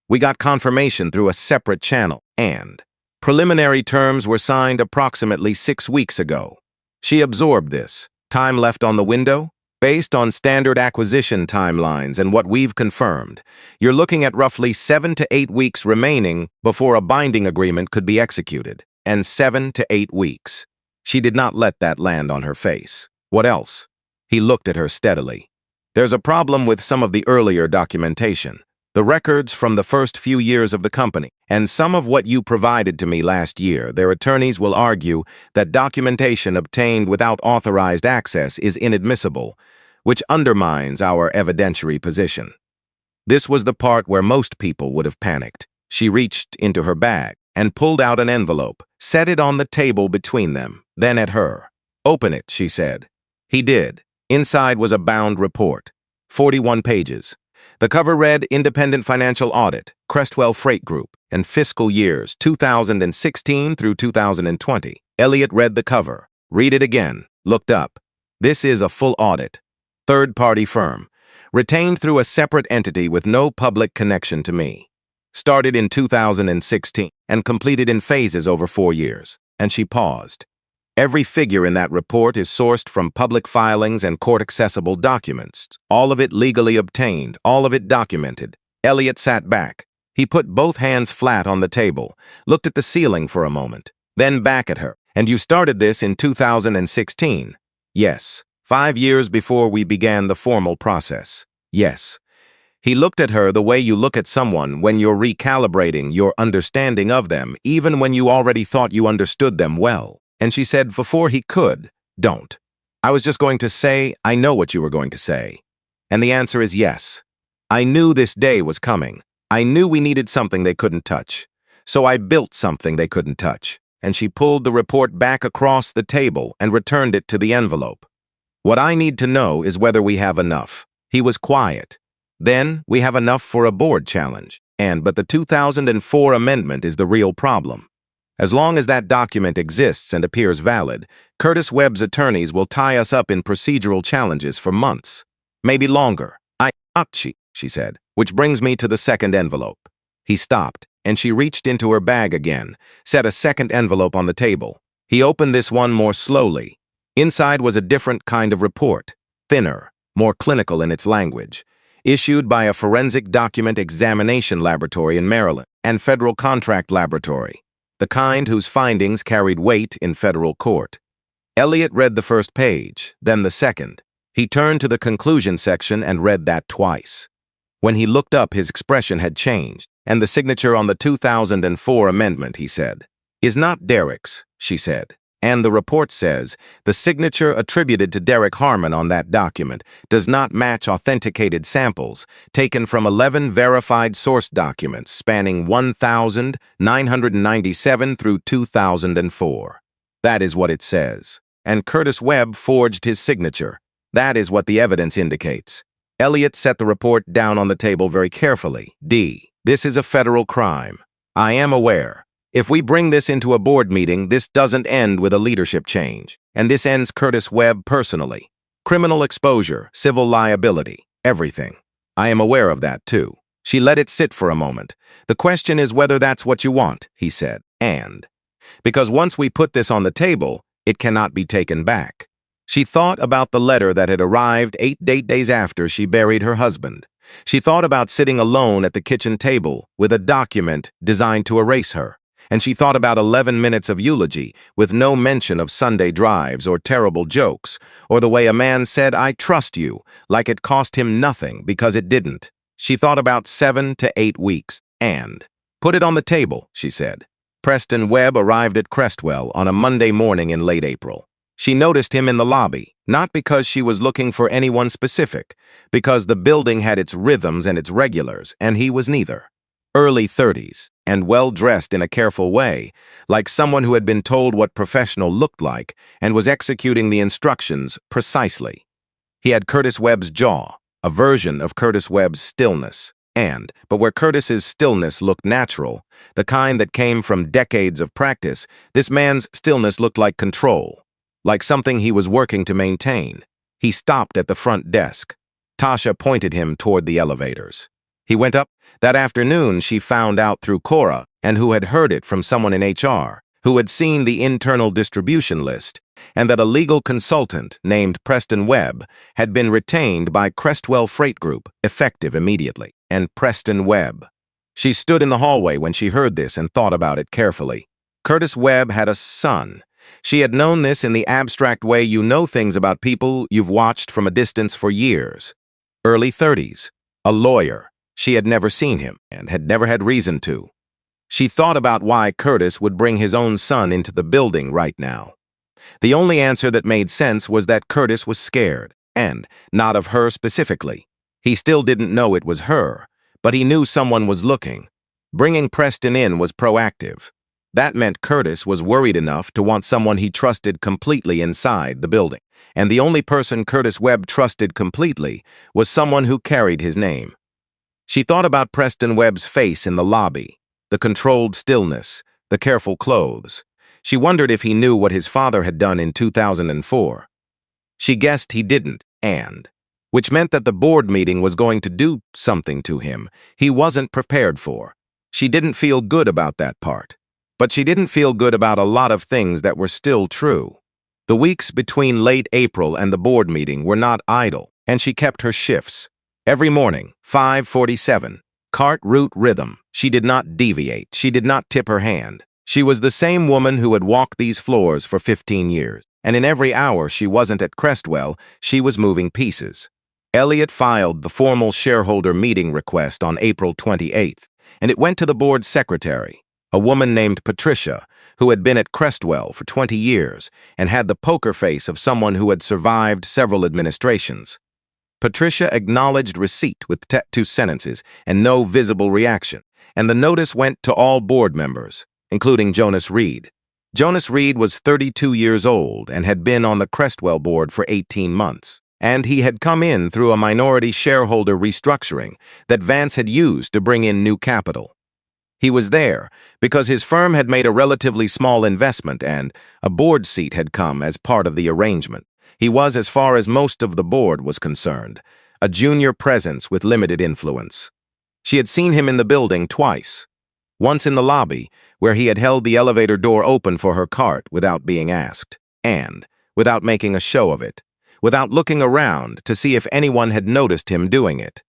We got confirmation through a separate channel, and preliminary terms were signed approximately 6 weeks ago. She absorbed this. Time left on the window? Based on standard acquisition timelines and what we've confirmed, you're looking at roughly 7 to 8 weeks remaining before a binding agreement could be executed. And 7 to 8 weeks. She did not let that land on her face. What else? He looked at her steadily. There's a problem with some of the earlier documentation. The records from the first few years of the company, and some of what you provided to me last year. Their attorneys will argue that documentation obtained without authorized access is inadmissible, which undermines our evidentiary position. This was the part where most people would have panicked. She reached into her bag and pulled out an envelope, set it on the table between them, then at her. "Open it," she said. He did. Inside was a bound report, 41 pages. The cover read Independent Financial Audit, Crestwell Freight Group, and fiscal years 2016 through 2020. Elliot read the cover, read it again, looked up. This is a full audit. Third-party firm. Retained through a separate entity with no public connection to me. Started in 2016 and completed in phases over 4 years. And she paused. Every figure in that report is sourced from public filings and court-accessible documents. All of it legally obtained, all of it documented. Elliot sat back. He put both hands flat on the table, looked at the ceiling for a moment, then back at her. "And you started this in 2016? "Yes. 5 years before we began the formal process. "Yes." He looked at her the way you look at someone when you're recalibrating your understanding of them, even when you already thought you understood them well. And she said before he could, "Don't. I was just going to say, I know what you were going to say." And the answer is yes. I knew this day was coming. I knew we needed something they couldn't touch. So I built something they couldn't touch. And she pulled the report back across the table and returned it to the envelope. "What I need to know is whether we have enough." He was quiet. "Then we have enough for a board challenge. But the 2004 amendment is the real problem. As long as that document exists and appears valid, Curtis Webb's attorneys will tie us up in procedural challenges for months, maybe longer. She said, which brings me to the second envelope." He stopped, and she reached into her bag again, set a second envelope on the table. He opened this one more slowly. Inside was a different kind of report, thinner, more clinical in its language, issued by a forensic document examination laboratory in Maryland and federal contract laboratory. The kind whose findings carried weight in federal court. Elliot read the first page, then the second. He turned to the conclusion section and read that twice. When he looked up, his expression had changed, and the signature on the 2004 amendment, he said, is not Derek's, she said. And the report says the signature attributed to Derek Harmon on that document does not match authenticated samples taken from 11 verified source documents spanning 1997 through 2004. That is what it says. And Curtis Webb forged his signature. That is what the evidence indicates. Elliot set the report down on the table very carefully. D. This is a federal crime. I am aware. If we bring this into a board meeting, this doesn't end with a leadership change. And this ends Curtis Webb personally. Criminal exposure, civil liability, everything. I am aware of that too. She let it sit for a moment. The question is whether that's what you want, he said. And because once we put this on the table, it cannot be taken back. She thought about the letter that had arrived 8 days after she buried her husband. She thought about sitting alone at the kitchen table with a document designed to erase her. And she thought about 11 minutes of eulogy with no mention of Sunday drives or terrible jokes, or the way a man said, "I trust you," like it cost him nothing because it didn't. She thought about 7 to 8 weeks. And put it on the table, she said. Preston Webb arrived at Crestwell on a Monday morning in late April. She noticed him in the lobby, not because she was looking for anyone specific, because the building had its rhythms and its regulars, and he was neither. Early 30s, and well-dressed in a careful way, like someone who had been told what professional looked like and was executing the instructions precisely. He had Curtis Webb's jaw, a version of Curtis Webb's stillness, but where Curtis's stillness looked natural, the kind that came from decades of practice, this man's stillness looked like control, like something he was working to maintain. He stopped at the front desk. Tasha pointed him toward the elevators. He went up. That afternoon, she found out through Cora, and who had heard it from someone in HR, who had seen the internal distribution list, and that a legal consultant named Preston Webb had been retained by Crestwell Freight Group, effective immediately. And Preston Webb. She stood in the hallway when she heard this and thought about it carefully. Curtis Webb had a son. She had known this in the abstract way you know things about people you've watched from a distance for years. Early 30s. A lawyer. She had never seen him and had never had reason to. She thought about why Curtis would bring his own son into the building right now. The only answer that made sense was that Curtis was scared, and not of her specifically. He still didn't know it was her, but he knew someone was looking. Bringing Preston in was proactive. That meant Curtis was worried enough to want someone he trusted completely inside the building. And the only person Curtis Webb trusted completely was someone who carried his name. She thought about Preston Webb's face in the lobby, the controlled stillness, the careful clothes. She wondered if he knew what his father had done in 2004. She guessed he didn't, which meant that the board meeting was going to do something to him he wasn't prepared for. She didn't feel good about that part. But she didn't feel good about a lot of things that were still true. The weeks between late April and the board meeting were not idle, and she kept her shifts. Every morning, 5:47, cart route rhythm. She did not deviate. She did not tip her hand. She was the same woman who had walked these floors for 15 years, and in every hour she wasn't at Crestwell, she was moving pieces. Elliot filed the formal shareholder meeting request on April 28th, and it went to the board's secretary, a woman named Patricia, who had been at Crestwell for 20 years and had the poker face of someone who had survived several administrations. Patricia acknowledged receipt with 2 sentences and no visible reaction, and the notice went to all board members, including Jonas Reed. Jonas Reed was 32 years old and had been on the Crestwell board for 18 months. And he had come in through a minority shareholder restructuring that Vance had used to bring in new capital. He was there because his firm had made a relatively small investment and a board seat had come as part of the arrangement. He was, as far as most of the board was concerned, a junior presence with limited influence. She had seen him in the building twice. Once in the lobby, where he had held the elevator door open for her cart without being asked, and without making a show of it, without looking around to see if anyone had noticed him doing it.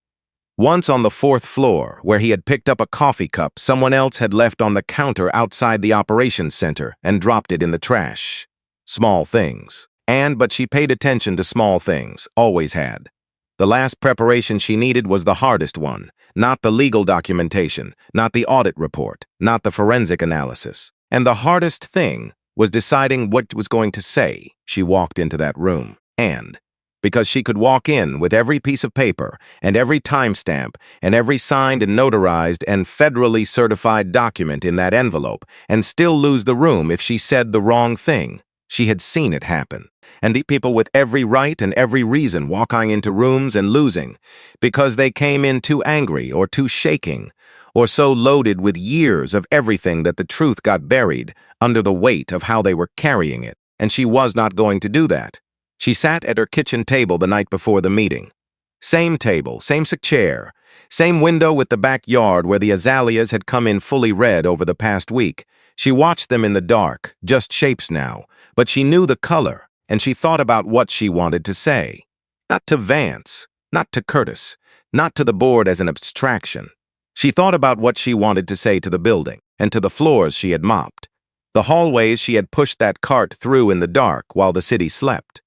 Once on the 4th floor, where he had picked up a coffee cup someone else had left on the counter outside the operations center and dropped it in the trash. small things. But she paid attention to small things, always had. The last preparation she needed was the hardest one, not the legal documentation, not the audit report, not the forensic analysis. And the hardest thing was deciding what was going to say. She walked into that room, and because she could walk in with every piece of paper and every timestamp and every signed and notarized and federally certified document in that envelope and still lose the room if she said the wrong thing. She had seen it happen. And the people with every right and every reason walking into rooms and losing because they came in too angry or too shaking or so loaded with years of everything that the truth got buried under the weight of how they were carrying it. And she was not going to do that. She sat at her kitchen table the night before the meeting. Same table, same chair, same window with the backyard where the azaleas had come in fully red over the past week. She watched them in the dark, just shapes now, but she knew the color, and she thought about what she wanted to say. Not to Vance, not to Curtis, not to the board as an abstraction. She thought about what she wanted to say to the building and to the floors she had mopped, the hallways she had pushed that cart through in the dark while the city slept,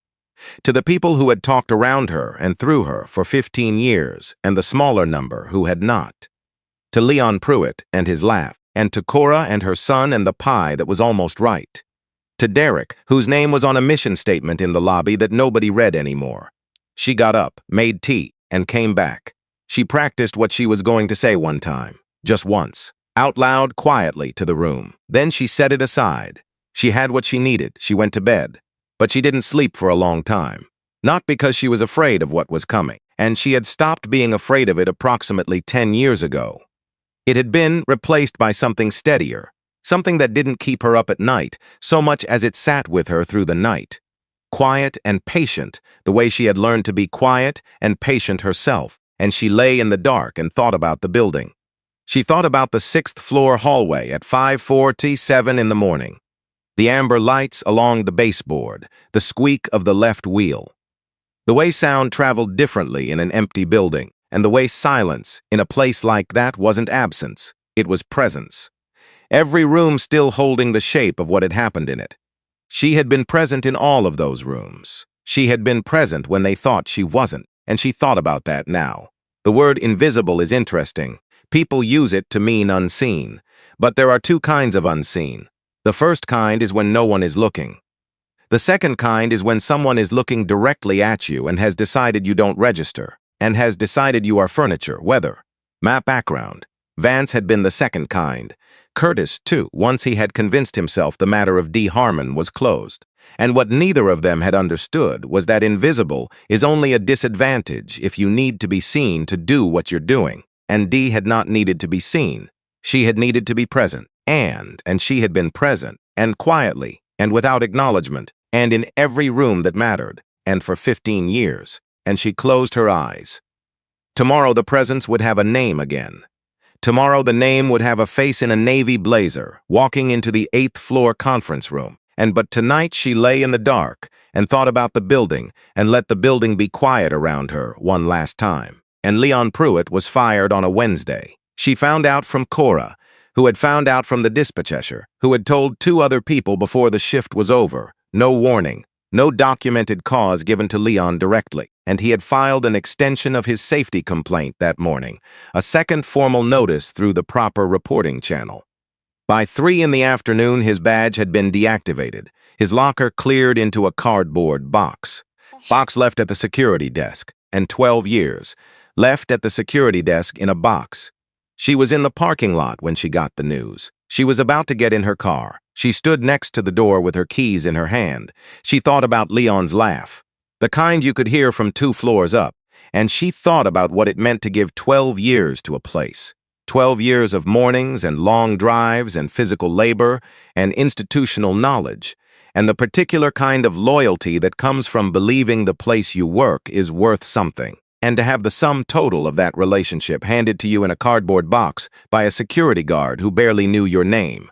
to the people who had talked around her and through her for 15 years and the smaller number who had not, to Leon Pruitt and his laugh, and to Cora and her son and the pie that was almost right, to Derek, whose name was on a mission statement in the lobby that nobody read anymore. She got up, made tea, and came back. She practiced what she was going to say one time, just once, out loud quietly to the room. Then she set it aside. She had what she needed. She went to bed. But she didn't sleep for a long time. Not because she was afraid of what was coming, and she had stopped being afraid of it approximately 10 years ago. It had been replaced by something steadier, something that didn't keep her up at night so much as it sat with her through the night. Quiet and patient, the way she had learned to be quiet and patient herself, and she lay in the dark and thought about the building. She thought about the 6th floor hallway at 5:47 in the morning. The amber lights along the baseboard, the squeak of the left wheel. The way sound traveled differently in an empty building, and the way silence in a place like that wasn't absence, it was presence. Every room still holding the shape of what had happened in it. She had been present in all of those rooms. She had been present when they thought she wasn't, and she thought about that now. The word invisible is interesting. People use it to mean unseen, but there are two kinds of unseen. The first kind is when no one is looking. The second kind is when someone is looking directly at you and has decided you don't register, and has decided you are furniture, weather, map background. Vance had been the second kind. Curtis, too, once he had convinced himself the matter of D. Harmon was closed. And what neither of them had understood was that invisible is only a disadvantage if you need to be seen to do what you're doing. And D had not needed to be seen. She had needed to be present. And she had been present, and quietly, and without acknowledgement, and in every room that mattered, and for 15 years, and she closed her eyes. Tomorrow the presence would have a name again. Tomorrow the name would have a face in a navy blazer, walking into the 8th floor conference room, but tonight she lay in the dark, and thought about the building, and let the building be quiet around her one last time. And Leon Pruitt was fired on a Wednesday. She found out from Cora, who had found out from the dispatcher, who had told 2 other people before the shift was over. No warning, no documented cause given to Leon directly, and he had filed an extension of his safety complaint that morning, a second formal notice through the proper reporting channel. By 3 in the afternoon, his badge had been deactivated, his locker cleared into a cardboard box. Box left at the security desk, and 12 years, left at the security desk in a box. She was in the parking lot when she got the news. She was about to get in her car. She stood next to the door with her keys in her hand. She thought about Leon's laugh, the kind you could hear from 2 floors up, and she thought about what it meant to give 12 years to a place. 12 years of mornings and long drives and physical labor and institutional knowledge, and the particular kind of loyalty that comes from believing the place you work is worth something. And to have the sum total of that relationship handed to you in a cardboard box by a security guard who barely knew your name.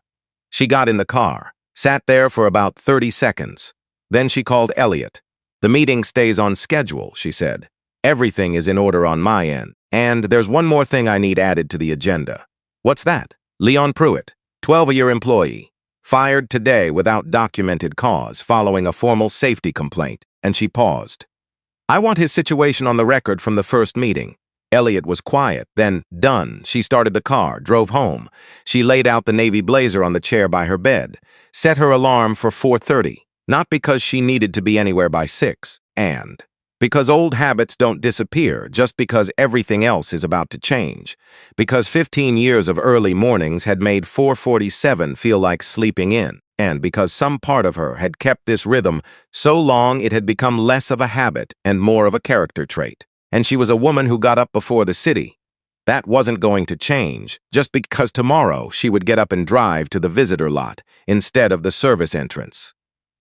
She got in the car, sat there for about 30 seconds. Then she called Elliot. "The meeting stays on schedule," she said. "Everything is in order on my end. And there's one more thing I need added to the agenda." "What's that?" "Leon Pruitt, 12-year employee. Fired today without documented cause, following a formal safety complaint, and she paused. I want his situation on the record from the first meeting. Elliot was quiet, then, done. She started the car, drove home. She laid out the navy blazer on the chair by her bed, set her alarm for 4:30, not because she needed to be anywhere by 6, and because old habits don't disappear just because everything else is about to change, because 15 years of early mornings had made 4:47 feel like sleeping in, and because some part of her had kept this rhythm so long it had become less of a habit and more of a character trait. And she was a woman who got up before the city. That wasn't going to change, just because tomorrow she would get up and drive to the visitor lot instead of the service entrance.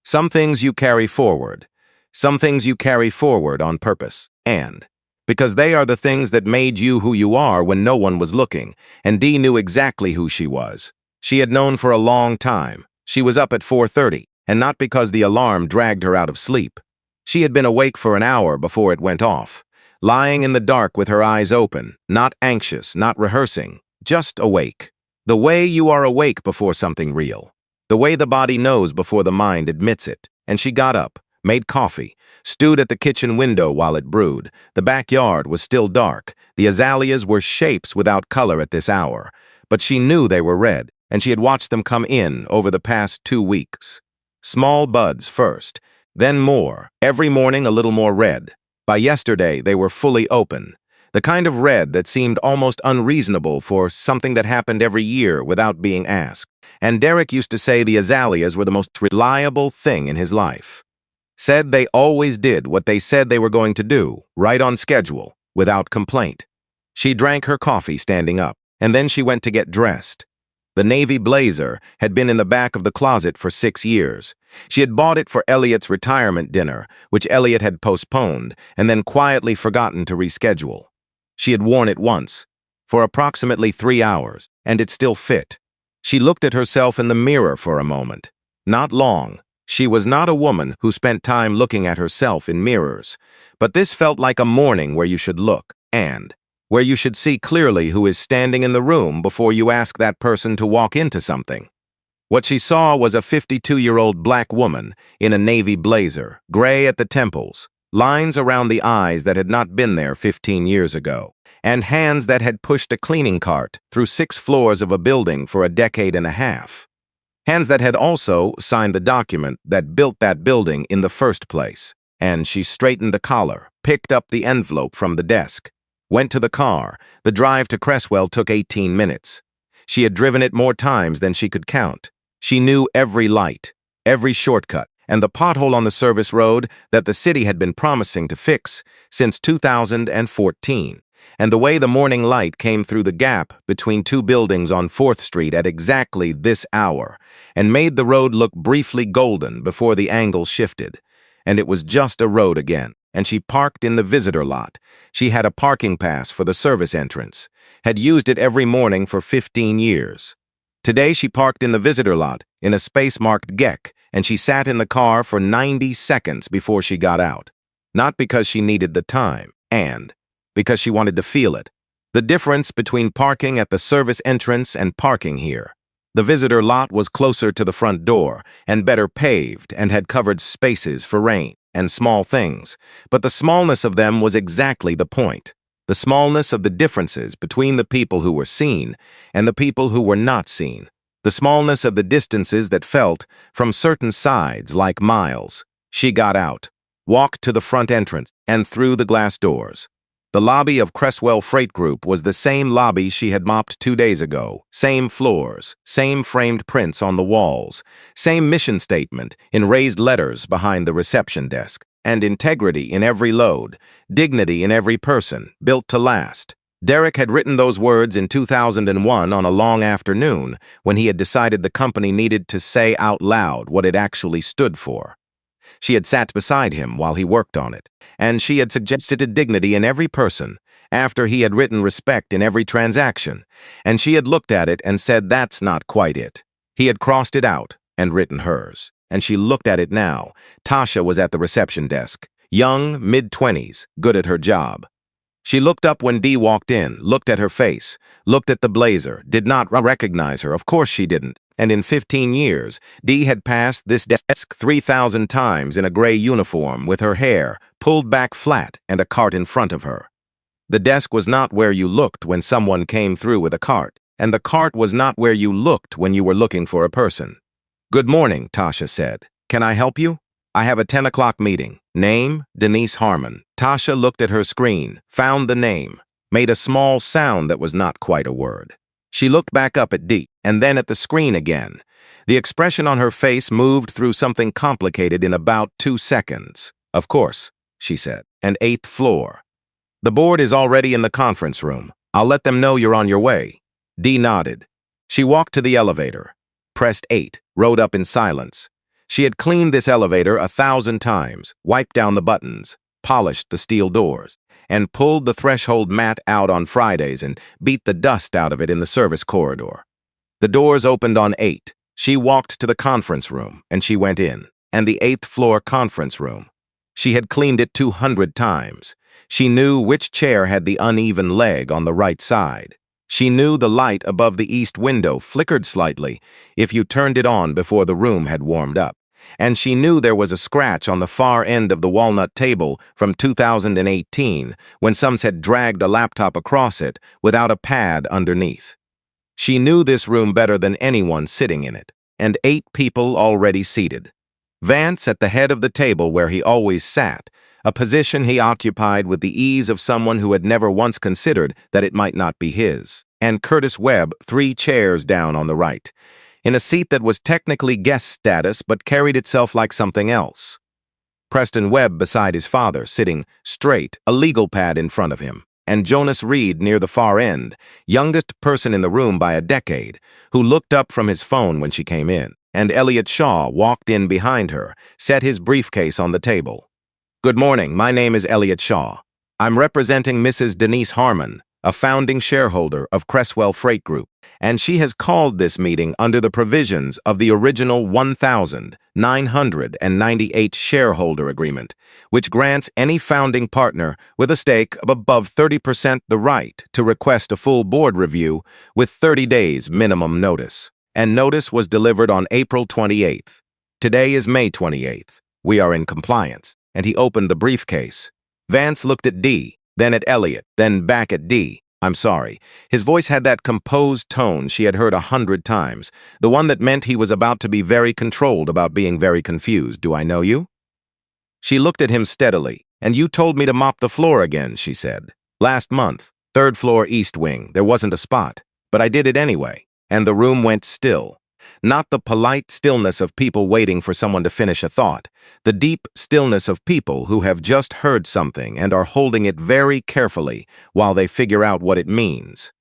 Some things you carry forward. Some things you carry forward on purpose, and because they are the things that made you who you are when no one was looking, and Dee knew exactly who she was. She had known for a long time. She was up at 4:30, and not because the alarm dragged her out of sleep. She had been awake for an hour before it went off, lying in the dark with her eyes open, not anxious, not rehearsing, just awake. The way you are awake before something real. The way the body knows before the mind admits it. And she got up, made coffee, stood at the kitchen window while it brewed. The backyard was still dark. The azaleas were shapes without color at this hour, but she knew they were red, and she had watched them come in over the past 2 weeks. Small buds first, then more, every morning a little more red. By yesterday, they were fully open, the kind of red that seemed almost unreasonable for something that happened every year without being asked. And Derek used to say the azaleas were the most reliable thing in his life. Said they always did what they said they were going to do, right on schedule, without complaint. She drank her coffee standing up, and then she went to get dressed. The navy blazer had been in the back of the closet for 6 years. She had bought it for Elliot's retirement dinner, which Elliot had postponed and then quietly forgotten to reschedule. She had worn it once, for approximately 3 hours, and it still fit. She looked at herself in the mirror for a moment. Not long. She was not a woman who spent time looking at herself in mirrors, but this felt like a morning where you should look, and where you should see clearly who is standing in the room before you ask that person to walk into something. What she saw was a 52-year-old black woman in a navy blazer, gray at the temples, lines around the eyes that had not been there 15 years ago, and hands that had pushed a cleaning cart through 6 floors of a building for a decade and a half. Hands that had also signed the document that built that building in the first place. And she straightened the collar, picked up the envelope from the desk, went to the car. The drive to Cresswell took 18 minutes. She had driven it more times than she could count. She knew every light, every shortcut, and the pothole on the service road that the city had been promising to fix since 2014, and the way the morning light came through the gap between 2 buildings on 4th Street at exactly this hour, and made the road look briefly golden before the angle shifted. And it was just a road again. And she parked in the visitor lot. She had a parking pass for the service entrance, had used it every morning for 15 years. Today she parked in the visitor lot in a space marked GEC, and she sat in the car for 90 seconds before she got out. Not because she needed the time, and because she wanted to feel it. The difference between parking at the service entrance and parking here. The visitor lot was closer to the front door and better paved and had covered spaces for rain and small things, but the smallness of them was exactly the point. The smallness of the differences between the people who were seen and the people who were not seen. The smallness of the distances that felt from certain sides like miles. She got out, walked to the front entrance, and through the glass doors. The lobby of Cresswell Freight Group was the same lobby she had mopped 2 days ago. Same floors, same framed prints on the walls, same mission statement in raised letters behind the reception desk, and integrity in every load, dignity in every person, built to last. Derek had written those words in 2001 on a long afternoon when he had decided the company needed to say out loud what it actually stood for. She had sat beside him while he worked on it, and she had suggested a dignity in every person after he had written respect in every transaction, and she had looked at it and said that's not quite it. He had crossed it out and written hers, and she looked at it now. Tasha was at the reception desk, young, mid-20s, good at her job. She looked up when Dee walked in, looked at her face, looked at the blazer, did not recognize her, of course she didn't. and in 15 years, Dee had passed this desk 3,000 times in a gray uniform with her hair pulled back flat and a cart in front of her. The desk was not where you looked when someone came through with a cart, and the cart was not where you looked when you were looking for a person. "Good morning," Tasha said. "Can I help you? I have a 10 o'clock meeting. Name, Denise Harmon." Tasha looked at her screen, found the name, made a small sound that was not quite a word. She looked back up at Dee, and then at the screen again. The expression on her face moved through something complicated in about 2 seconds. "Of course," she said. "And 8th floor. The board is already in the conference room. I'll let them know you're on your way." Dee nodded. She walked to the elevator, pressed 8, rode up in silence. She had cleaned this elevator 1,000 times, wiped down the buttons, polished the steel doors, and pulled the threshold mat out on Fridays and beat the dust out of it in the service corridor. The doors opened on 8. She walked to the conference room, and she went in, and the 8th floor conference room. She had cleaned it 200 times. She knew which chair had the uneven leg on the right side. She knew the light above the east window flickered slightly if you turned it on before the room had warmed up. And she knew there was a scratch on the far end of the walnut table from 2018 when some had dragged a laptop across it without a pad underneath. She knew this room better than anyone sitting in it, and 8 people already seated. Vance at the head of the table where he always sat, a position he occupied with the ease of someone who had never once considered that it might not be his, and Curtis Webb 3 chairs down on the right, in a seat that was technically guest status but carried itself like something else. Preston Webb beside his father, sitting straight, a legal pad in front of him, and Jonas Reed near the far end, youngest person in the room by a decade, who looked up from his phone when she came in, and Elliot Shaw walked in behind her, set his briefcase on the table. "Good morning, my name is Elliot Shaw. I'm representing Mrs. Denise Harmon, a founding shareholder of Cresswell Freight Group, and she has called this meeting under the provisions of the original 1,998 shareholder agreement, which grants any founding partner with a stake of above 30% the right to request a full board review with 30 days minimum notice. And notice was delivered on April 28th. Today is May 28th. We are in compliance." And he opened the briefcase. Vance looked at Dee, then at Elliot, then back at Dee. "I'm sorry." His voice had that composed tone she had heard 100 times, the one that meant he was about to be very controlled about being very confused. "Do I know you?" She looked at him steadily. "And you told me to mop the floor again," she said. "Last month, 3rd floor east wing, there wasn't a spot, but I did it anyway." And the room went still. Not the polite stillness of people waiting for someone to finish a thought, the deep stillness of people who have just heard something and are holding it very carefully while they figure out what it means.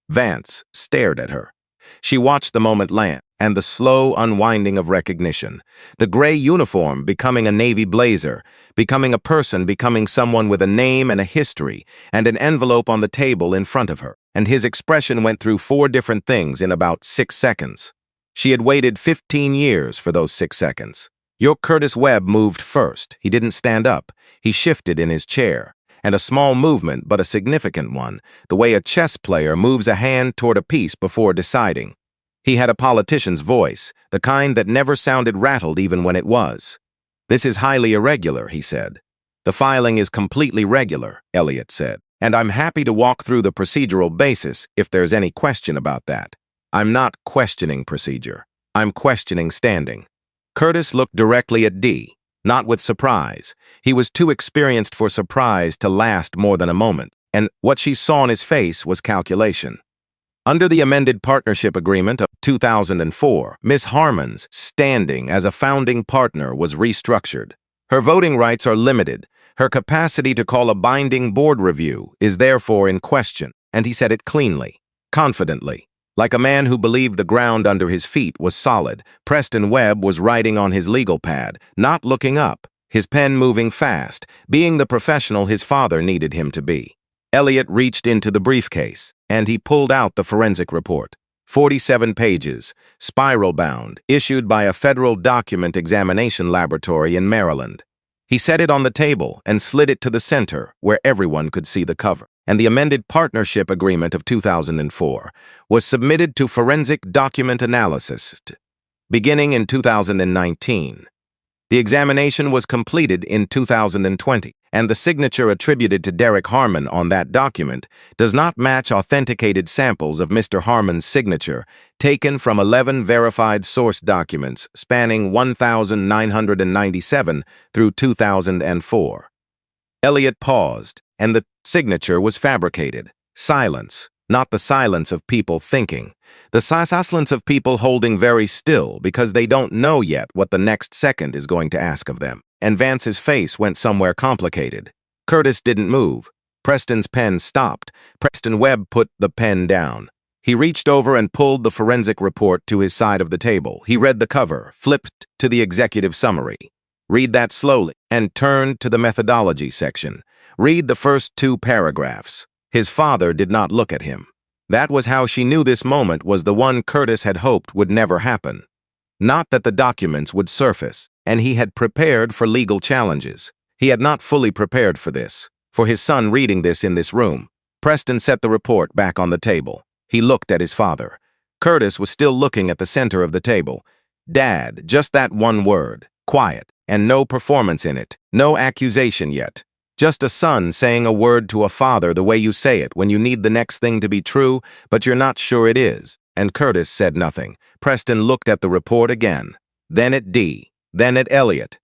Vance stared at her. She watched the moment land and the slow unwinding of recognition, the gray uniform becoming a navy blazer, becoming a person, becoming someone with a name and a history, and an envelope on the table in front of her, and his expression went through 4 different things in about 6 seconds. She had waited 15 years for those 6 seconds. Your Curtis Webb moved first. He didn't stand up. He shifted in his chair. And a small movement, but a significant one, the way a chess player moves a hand toward a piece before deciding. He had a politician's voice, the kind that never sounded rattled even when it was. "This is highly irregular," he said. "The filing is completely regular," Elliot said. "And I'm happy to walk through the procedural basis if there's any question about that. I'm not questioning procedure. I'm questioning standing." Curtis looked directly at Dee, not with surprise. He was too experienced for surprise to last more than a moment, and what she saw in his face was calculation. Under the amended partnership agreement of 2004, Ms. Harmon's standing as a founding partner was restructured. Her voting rights are limited. Her capacity to call a binding board review is therefore in question, and he said it cleanly, confidently. Like a man who believed the ground under his feet was solid, Preston Webb was writing on his legal pad, not looking up, his pen moving fast, being the professional his father needed him to be. Elliot reached into the briefcase, and he pulled out the forensic report. 47 pages, spiral-bound, issued by a federal document examination laboratory in Maryland. He set it on the table and slid it to the center where everyone could see the cover. and the amended partnership agreement of 2004 was submitted to forensic document analysis beginning in 2019. The examination was completed in 2020, and the signature attributed to Derek Harmon on that document does not match authenticated samples of Mr. Harmon's signature taken from 11 verified source documents spanning 1997 through 2004. Elliot paused, and the signature was fabricated. Silence, not the silence of people thinking. The silence of people holding very still because they don't know yet what the next second is going to ask of them. And Vance's face went somewhere complicated. Curtis didn't move. Preston's pen stopped. Preston Webb put the pen down. He reached over and pulled the forensic report to his side of the table. He read the cover, flipped to the executive summary. Read that slowly, and turned to the methodology section. Read the first 2 paragraphs. His father did not look at him. That was how she knew this moment was the one Curtis had hoped would never happen. Not that the documents would surface, and he had prepared for legal challenges. He had not fully prepared for this, for his son reading this in this room. Preston set the report back on the table. He looked at his father. Curtis was still looking at the center of the table. Dad, just that one word, quiet, and no performance in it, no accusation yet. Just a son saying a word to a father the way you say it when you need the next thing to be true, but you're not sure it is. And Curtis said nothing. Preston looked at the report again, then at Dee, then at Elliot.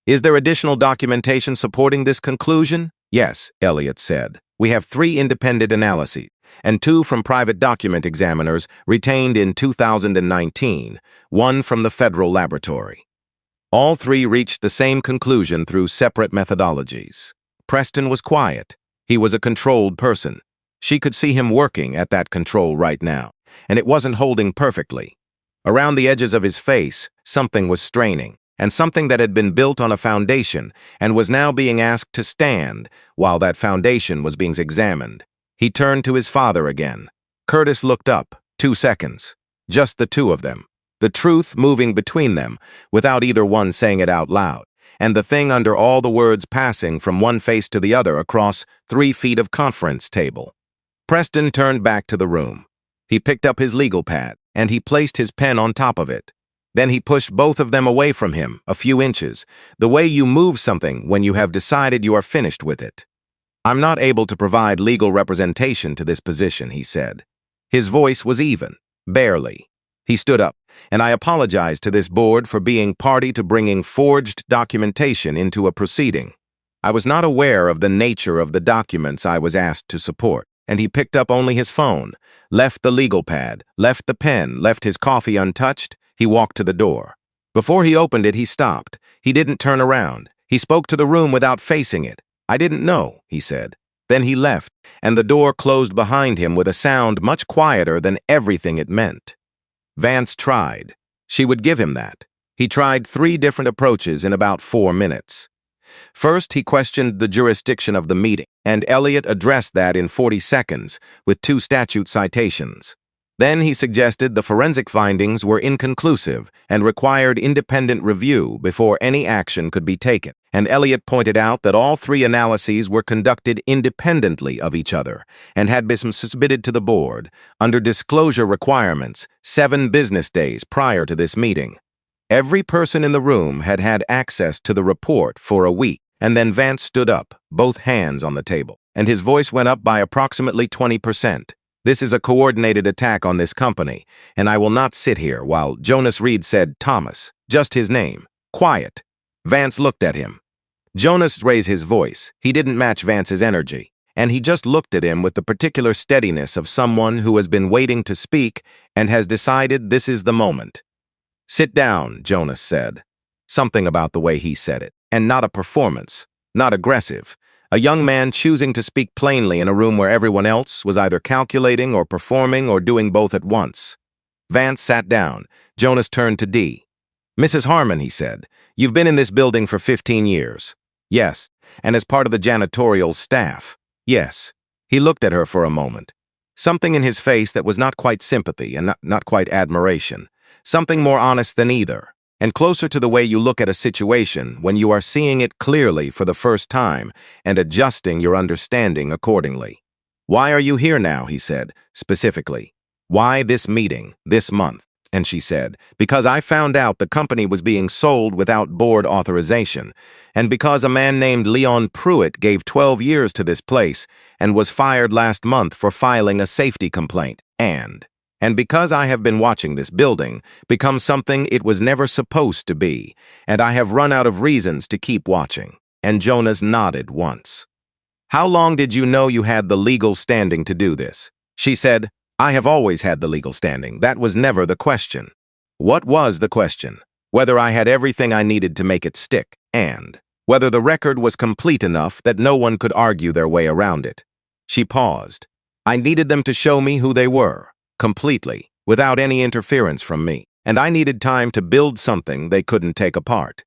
Is there additional documentation supporting this conclusion? Yes, Elliot said. We have 3 independent analyses, and 2 from private document examiners retained in 2019, 1 from the federal laboratory. All 3 reached the same conclusion through separate methodologies. Preston was quiet. He was a controlled person. She could see him working at that control right now, and it wasn't holding perfectly. Around the edges of his face, something was straining, and something that had been built on a foundation and was now being asked to stand while that foundation was being examined. He turned to his father again. Curtis looked up. 2 seconds. Just the 2 of them. The truth moving between them, without either one saying it out loud. And the thing under all the words passing from one face to the other across 3 feet of conference table. Preston turned back to the room. He picked up his legal pad, and he placed his pen on top of it. Then he pushed both of them away from him, a few inches, the way you move something when you have decided you are finished with it. I'm not able to provide legal representation to this position, he said. His voice was even, barely. He stood up, and I apologize to this board for being party to bringing forged documentation into a proceeding. I was not aware of the nature of the documents I was asked to support, and he picked up only his phone, left the legal pad, left the pen, left his coffee untouched. He walked to the door. Before he opened it, he stopped. He didn't turn around. He spoke to the room without facing it. I didn't know, he said. Then he left, and the door closed behind him with a sound much quieter than everything it meant. Vance tried. She would give him that. He tried 3 different approaches in about 4 minutes. First, he questioned the jurisdiction of the meeting, and Elliot addressed that in 40 seconds with 2 statute citations. Then he suggested the forensic findings were inconclusive and required independent review before any action could be taken, and Elliot pointed out that all 3 analyses were conducted independently of each other and had been submitted to the board under disclosure requirements 7 business days prior to this meeting. Every person in the room had had access to the report for a week, and then Vance stood up, both hands on the table, and his voice went up by approximately 20%. This is a coordinated attack on this company, and I will not sit here while Jonas Reed said Thomas, just his name. Quiet. Vance looked at him. Jonas raised his voice. He didn't match Vance's energy, and he just looked at him with the particular steadiness of someone who has been waiting to speak and has decided this is the moment. Sit down, Jonas said. Something about the way he said it, and not a performance, not aggressive. A young man choosing to speak plainly in a room where everyone else was either calculating or performing or doing both at once. Vance sat down. Jonas turned to Dee. Mrs. Harmon, he said, you've been in this building for 15 years. Yes. And as part of the janitorial staff. Yes. He looked at her for a moment. Something in his face that was not quite sympathy and not quite admiration. Something more honest than either. And closer to the way you look at a situation when you are seeing it clearly for the first time and adjusting your understanding accordingly. "Why are you here now?" he said, specifically. "Why this meeting, this month?" And she said, "Because I found out the company was being sold without board authorization, and because a man named Leon Pruitt gave 12 years to this place and was fired last month for filing a safety complaint, and because I have been watching this building become something it was never supposed to be, and I have run out of reasons to keep watching." And Jonas nodded once. "How long did you know you had the legal standing to do this?" She said, "I have always had the legal standing. That was never the question." "What was the question?" "Whether I had everything I needed to make it stick, and whether the record was complete enough that no one could argue their way around it." She paused. "I needed them to show me who they were, completely, without any interference from me, and I needed time to build something they couldn't take apart."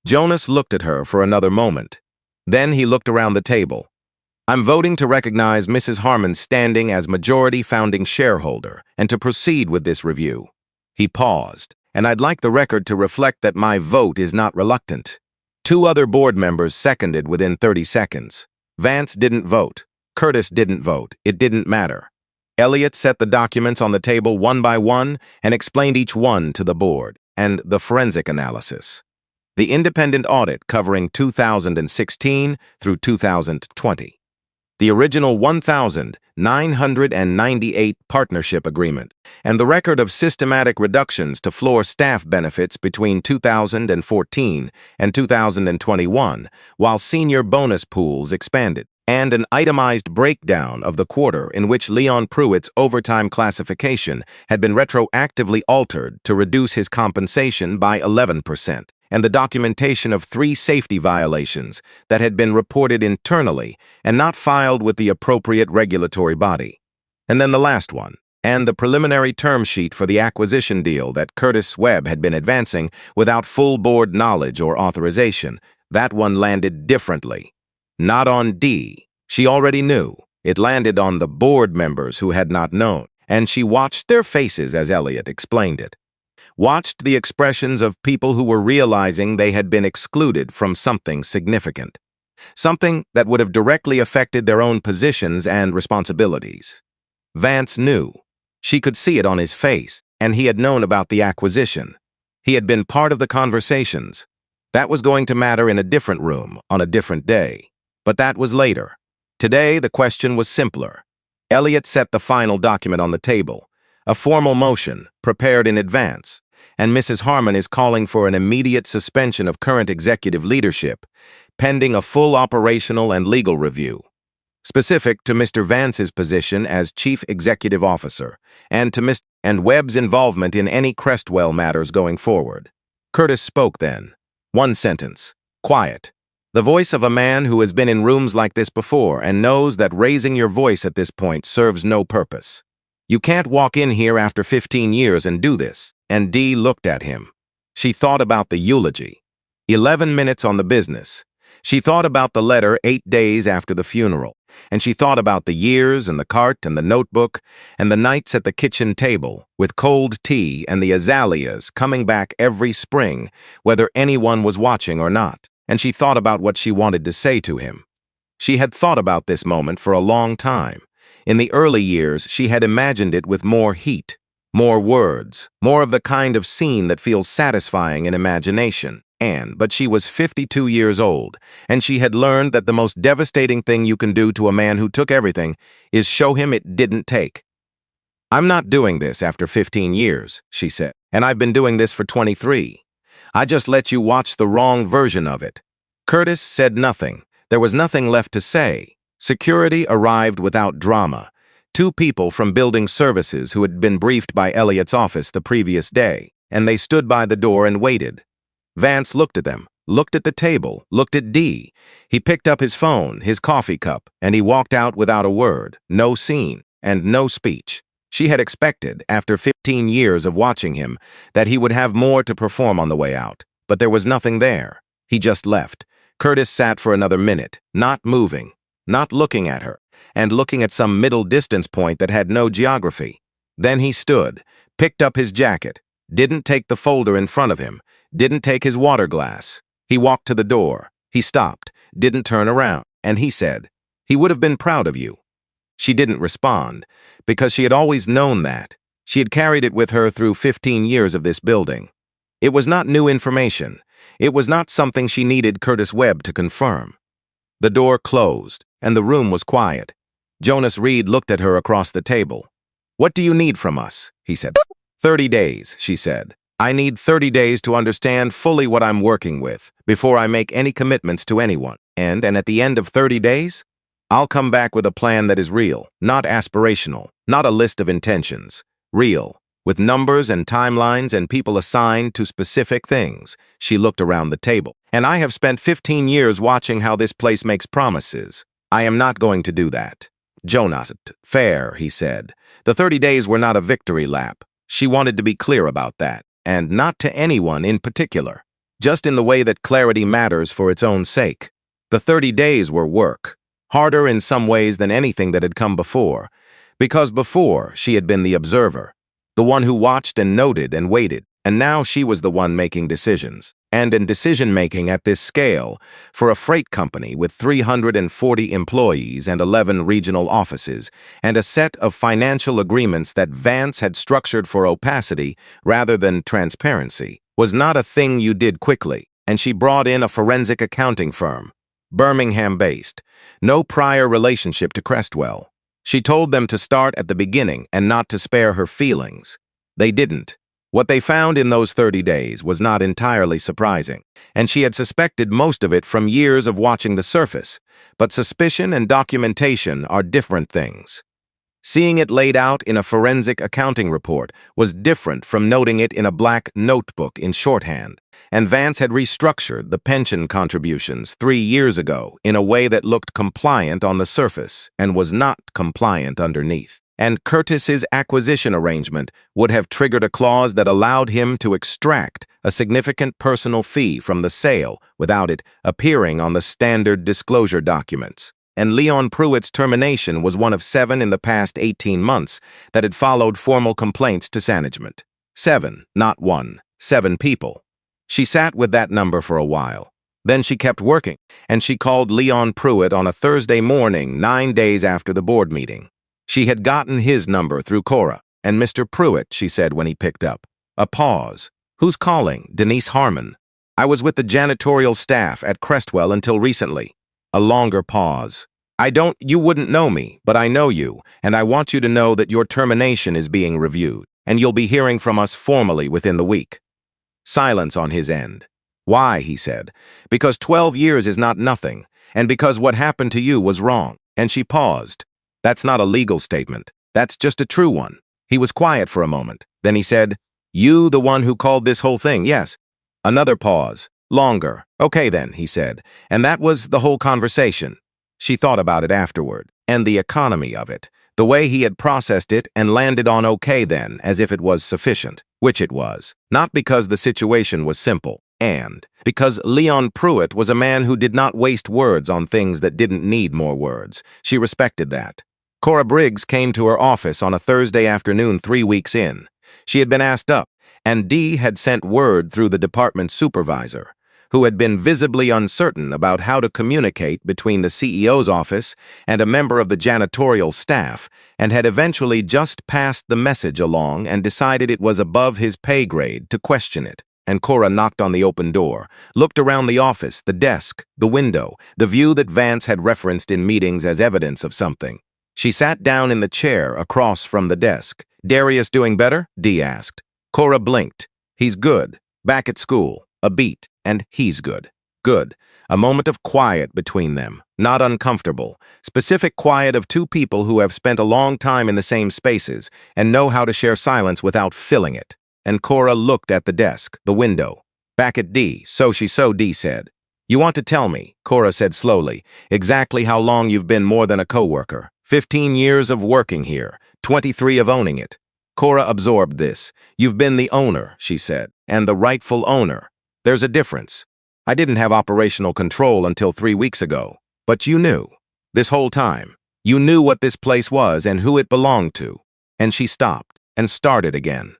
Jonas looked at her for another moment. Then he looked around the table. "I'm voting to recognize Mrs. Harmon's standing as majority founding shareholder and to proceed with this review." He paused, "And I'd like the record to reflect that my vote is not reluctant." 2 other board members seconded within 30 seconds. Vance didn't vote. Curtis didn't vote. It didn't matter. Elliot set the documents on the table one by one and explained each one to the board, and the forensic analysis. The independent audit covering 2016 through 2020. The original 1,998 partnership agreement, and the record of systematic reductions to floor staff benefits between 2014 and 2021, while senior bonus pools expanded, and an itemized breakdown of the quarter in which Leon Pruitt's overtime classification had been retroactively altered to reduce his compensation by 11%. And the documentation of 3 safety violations that had been reported internally and not filed with the appropriate regulatory body. And then the last one, and the preliminary term sheet for the acquisition deal that Curtis Webb had been advancing without full board knowledge or authorization. That one landed differently. Not on D. She already knew. It landed on the board members who had not known, and she watched their faces as Elliot explained it. Watched the expressions of people who were realizing they had been excluded from something significant, something that would have directly affected their own positions and responsibilities. Vance knew. She could see it on his face, and he had known about the acquisition. He had been part of the conversations. That was going to matter in a different room on a different day. But that was later. Today, the question was simpler. Elliot set the final document on the table, a formal motion prepared in advance, and Mrs. Harmon is calling for an immediate suspension of current executive leadership, pending a full operational and legal review, specific to Mr. Vance's position as Chief Executive Officer, and to Mr. and Webb's involvement in any Crestwell matters going forward. Curtis spoke then. One sentence. Quiet. The voice of a man who has been in rooms like this before and knows that raising your voice at this point serves no purpose. You can't walk in here after 15 years and do this. And Dee looked at him. She thought about the eulogy. 11 minutes on the business. She thought about the letter 8 days after the funeral. And she thought about the years and the cart and the notebook and the nights at the kitchen table with cold tea and the azaleas coming back every spring, whether anyone was watching or not. And she thought about what she wanted to say to him. She had thought about this moment for a long time. In the early years, she had imagined it with more heat. More words, more of the kind of scene that feels satisfying in imagination. But she was 52 years old, and she had learned that the most devastating thing you can do to a man who took everything is show him it didn't take. "I'm not doing this after 15 years, she said, "and I've been doing this for 23. I just let you watch the wrong version of it." Curtis said nothing. There was nothing left to say. Security arrived without drama. 2 people from building services who had been briefed by Elliot's office the previous day, and they stood by the door and waited. Vance looked at them, looked at the table, looked at Dee. He picked up his phone, his coffee cup, and he walked out without a word, no scene, and no speech. She had expected, after 15 years of watching him, that he would have more to perform on the way out, but there was nothing there. He just left. Curtis sat for another minute, not moving, not looking at her, and looking at some middle distance point that had no geography. Then he stood, picked up his jacket, didn't take the folder in front of him, didn't take his water glass. He walked to the door. He stopped, didn't turn around, and he said, "He would have been proud of you." She didn't respond, because she had always known that. She had carried it with her through 15 years of this building. It was not new information. It was not something she needed Curtis Webb to confirm. The door closed, and the room was quiet. Jonas Reed looked at her across the table. "What do you need from us?" he said. 30 days, she said. "I need 30 days to understand fully what I'm working with before I make any commitments to anyone. And at the end of 30 days, I'll come back with a plan that is real, not aspirational, not a list of intentions. Real, with numbers and timelines and people assigned to specific things." She looked around the table. "And I have spent 15 years watching how this place makes promises. I am not going to do that." Jonas, "Fair," he said. The 30 days were not a victory lap. She wanted to be clear about that, and not to anyone in particular, just in the way that clarity matters for its own sake. The 30 days were work, harder in some ways than anything that had come before, because before she had been the observer, the one who watched and noted and waited, and now she was the one making decisions. And in decision-making at this scale, for a freight company with 340 employees and 11 regional offices, and a set of financial agreements that Vance had structured for opacity rather than transparency, was not a thing you did quickly, and she brought in a forensic accounting firm, Birmingham-based, no prior relationship to Crestwell. She told them to start at the beginning and not to spare her feelings. They didn't. What they found in those 30 days was not entirely surprising, and she had suspected most of it from years of watching the surface, but suspicion and documentation are different things. Seeing it laid out in a forensic accounting report was different from noting it in a black notebook in shorthand, and Vance had restructured the pension contributions 3 years ago in a way that looked compliant on the surface and was not compliant underneath. And Curtis's acquisition arrangement would have triggered a clause that allowed him to extract a significant personal fee from the sale without it appearing on the standard disclosure documents. And Leon Pruitt's termination was one of 7 in the past 18 months that had followed formal complaints to management. 7, not 1, 7 people. She sat with that number for a while. Then she kept working, and she called Leon Pruitt on a Thursday morning 9 days after the board meeting. She had gotten his number through Cora, and Mr. Pruitt, she said when he picked up. A pause. "Who's calling?" "Denise Harmon. I was with the janitorial staff at Crestwell until recently." A longer pause. You wouldn't know me, but I know you, and I want you to know that your termination is being reviewed, and you'll be hearing from us formally within the week." Silence on his end. "Why?" he said. "Because 12 years is not nothing, and because what happened to you was wrong." And she paused. "That's not a legal statement. That's just a true one." He was quiet for a moment. Then he said, "You the one who called this whole thing, yes?" Another pause. Longer. "Okay then," he said. "And that was the whole conversation." She thought about it afterward, and the economy of it, the way he had processed it and landed on okay then, as if it was sufficient, which it was. Not because the situation was simple, and because Leon Pruitt was a man who did not waste words on things that didn't need more words. She respected that. Cora Briggs came to her office on a Thursday afternoon 3 weeks in. She had been asked up, and Dee had sent word through the department supervisor, who had been visibly uncertain about how to communicate between the CEO's office and a member of the janitorial staff, and had eventually just passed the message along and decided it was above his pay grade to question it. And Cora knocked on the open door, looked around the office, the desk, the window, the view that Vance had referenced in meetings as evidence of something. She sat down in the chair across from the desk. "Darius doing better?" Dee asked. Cora blinked. "He's good. Back at school. A beat. And he's good. Good." A moment of quiet between them. Not uncomfortable. Specific quiet of two people who have spent a long time in the same spaces and know how to share silence without filling it. And Cora looked at the desk, the window. "Back at Dee. So Dee said. "You want to tell me," Cora said slowly, "exactly how long you've been more than a coworker. 15 years of working here, 23 of owning it." Cora absorbed this. "You've been the owner," she said, "and the rightful owner. There's a difference. I didn't have operational control until 3 weeks ago. But you knew. This whole time. You knew what this place was and who it belonged to." And she stopped and started again.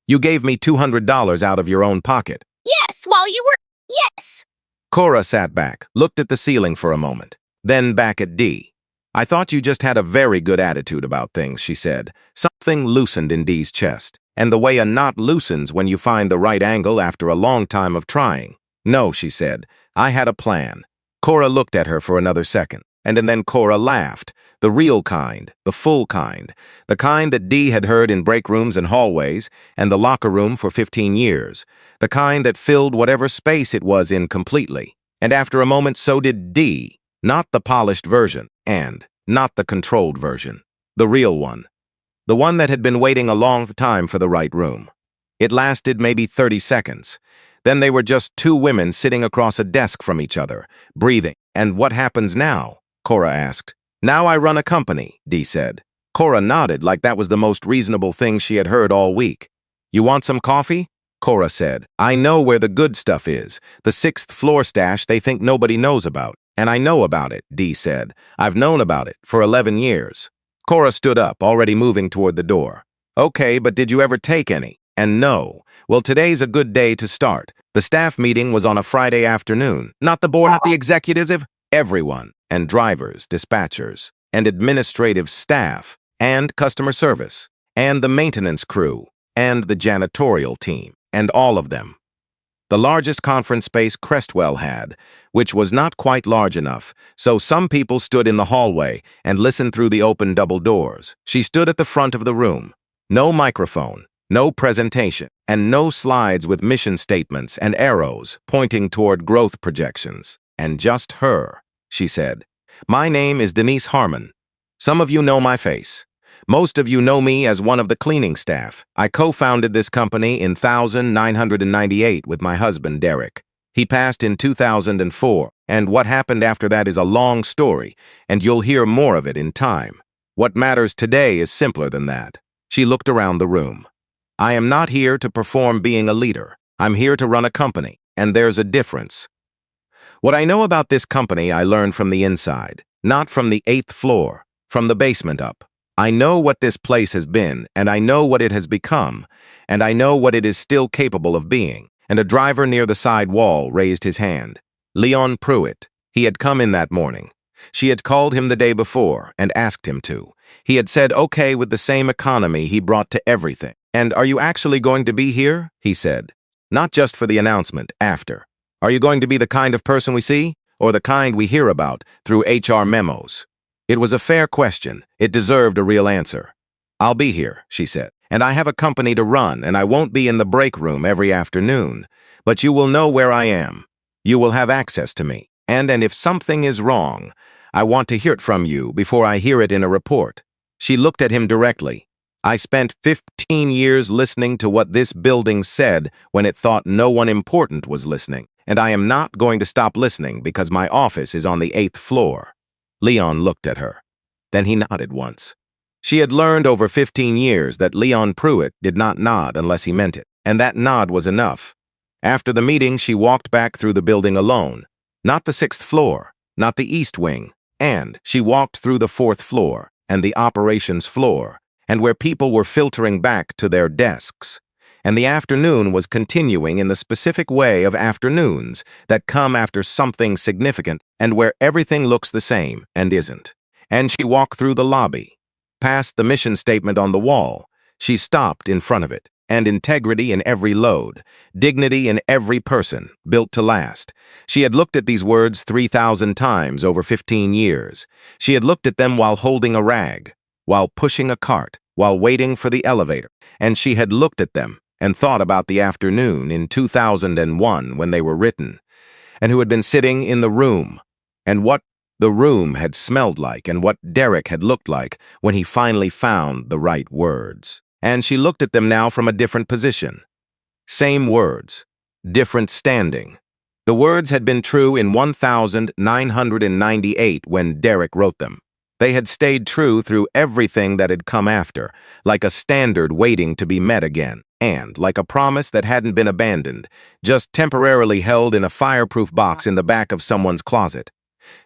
"You gave me $200 out of your own pocket." Yes, while you were... Yes. Cora sat back, looked at the ceiling for a moment, then back at Dee. I thought you just had a very good attitude about things, she said. Something loosened in Dee's chest, and the way a knot loosens when you find the right angle after a long time of trying. No, she said. I had a plan. Cora looked at her for another second, and then Cora laughed. The real kind, the full kind, the kind that Dee had heard in break rooms and hallways, and the locker room for 15 years, the kind that filled whatever space it was in completely. And after a moment, so did Dee, not the polished version, and not the controlled version, the real one, the one that had been waiting a long time for the right room. It lasted maybe 30 seconds. Then they were just two women sitting across a desk from each other, breathing. And what happens now? Cora asked. Now I run a company, Dee said. Cora nodded like that was the most reasonable thing she had heard all week. You want some coffee? Cora said. I know where the good stuff is, the 6th floor stash they think nobody knows about. And I know about it, Dee said. I've known about it for 11 years. Cora stood up, already moving toward the door. Okay, but did you ever take any? And no. Well, today's a good day to start. The staff meeting was on a Friday afternoon. Not the board, not the executives, everyone. And drivers, dispatchers, and administrative staff, and customer service, and the maintenance crew, and the janitorial team, and all of them. The largest conference space Crestwell had, which was not quite large enough, so some people stood in the hallway and listened through the open double doors. She stood at the front of the room. No microphone, no presentation, and no slides with mission statements and arrows pointing toward growth projections. And just her. She said, My name is Denise Harmon. Some of you know my face. Most of you know me as one of the cleaning staff. I co-founded this company in 1998 with my husband, Derek. He passed in 2004, and what happened after that is a long story, and you'll hear more of it in time. What matters today is simpler than that. She looked around the room. I am not here to perform being a leader. I'm here to run a company, and there's a difference. What I know about this company I learned from the inside, not from the 8th floor, from the basement up. I know what this place has been, and I know what it has become, and I know what it is still capable of being. And a driver near the side wall raised his hand. Leon Pruitt. He had come in that morning. She had called him the day before and asked him to. He had said okay with the same economy he brought to everything. And are you actually going to be here? He said. Not just for the announcement, after. Are you going to be the kind of person we see, or the kind we hear about through HR memos? It was a fair question. It deserved a real answer. I'll be here, she said, and I have a company to run, and I won't be in the break room every afternoon, but you will know where I am. You will have access to me, and if something is wrong, I want to hear it from you before I hear it in a report. She looked at him directly. I spent 15 years listening to what this building said when it thought no one important was listening. And I am not going to stop listening because my office is on the 8th floor. Leon looked at her. Then he nodded once. She had learned over 15 years that Leon Pruitt did not nod unless he meant it, and that nod was enough. After the meeting, she walked back through the building alone. Not the 6th floor, not the east wing, and she walked through the 4th floor and the operations floor, and where people were filtering back to their desks. And the afternoon was continuing in the specific way of afternoons that come after something significant and where everything looks the same and isn't. And she walked through the lobby, past the mission statement on the wall. She stopped in front of it, and integrity in every load, dignity in every person, built to last. She had looked at these words 3,000 times over 15 years. She had looked at them while holding a rag, while pushing a cart, while waiting for the elevator, and she had looked at them and thought about the afternoon in 2001 when they were written, and who had been sitting in the room, and what the room had smelled like, and what Derek had looked like when he finally found the right words. And she looked at them now from a different position. Same words, different standing. The words had been true in 1998 when Derek wrote them. They had stayed true through everything that had come after, like a standard waiting to be met again, and like a promise that hadn't been abandoned, just temporarily held in a fireproof box in the back of someone's closet.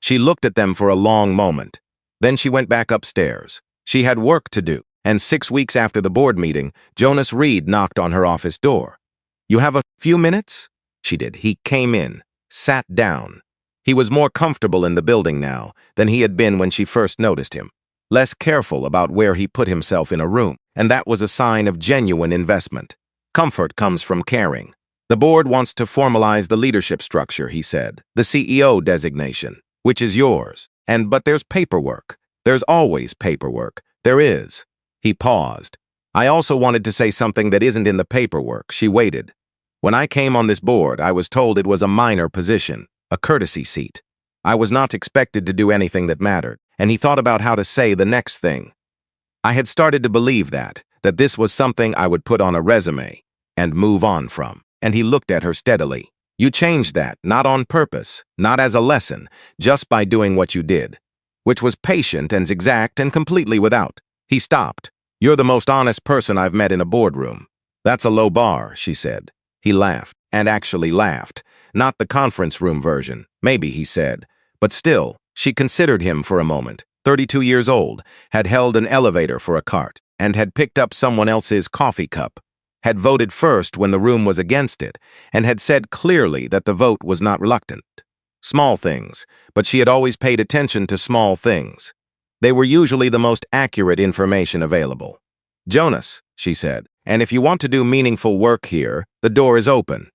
She looked at them for a long moment. Then she went back upstairs. She had work to do, and 6 weeks after the board meeting, Jonas Reed knocked on her office door. "You have a few minutes?" She did. He came in, sat down. He was more comfortable in the building now than he had been when she first noticed him, less careful about where he put himself in a room, and that was a sign of genuine investment. Comfort comes from caring. The board wants to formalize the leadership structure, he said, the CEO designation, which is yours. But there's paperwork. There's always paperwork. There is. He paused. I also wanted to say something that isn't in the paperwork. She waited. When I came on this board, I was told it was a minor position, a courtesy seat. I was not expected to do anything that mattered, and he thought about how to say the next thing. I had started to believe that this was something I would put on a resume and move on from. And he looked at her steadily. You changed that, not on purpose, not as a lesson, just by doing what you did, which was patient and exact and completely without. He stopped. You're the most honest person I've met in a boardroom. That's a low bar, she said. He laughed, and actually laughed. Not the conference room version, maybe, he said. But still, she considered him for a moment. 32 years old, had held an elevator for a cart, and had picked up someone else's coffee cup. Had voted first when the room was against it, and had said clearly that the vote was not reluctant. Small things, but she had always paid attention to small things. They were usually the most accurate information available. Jonas, she said, and if you want to do meaningful work here, the door is open.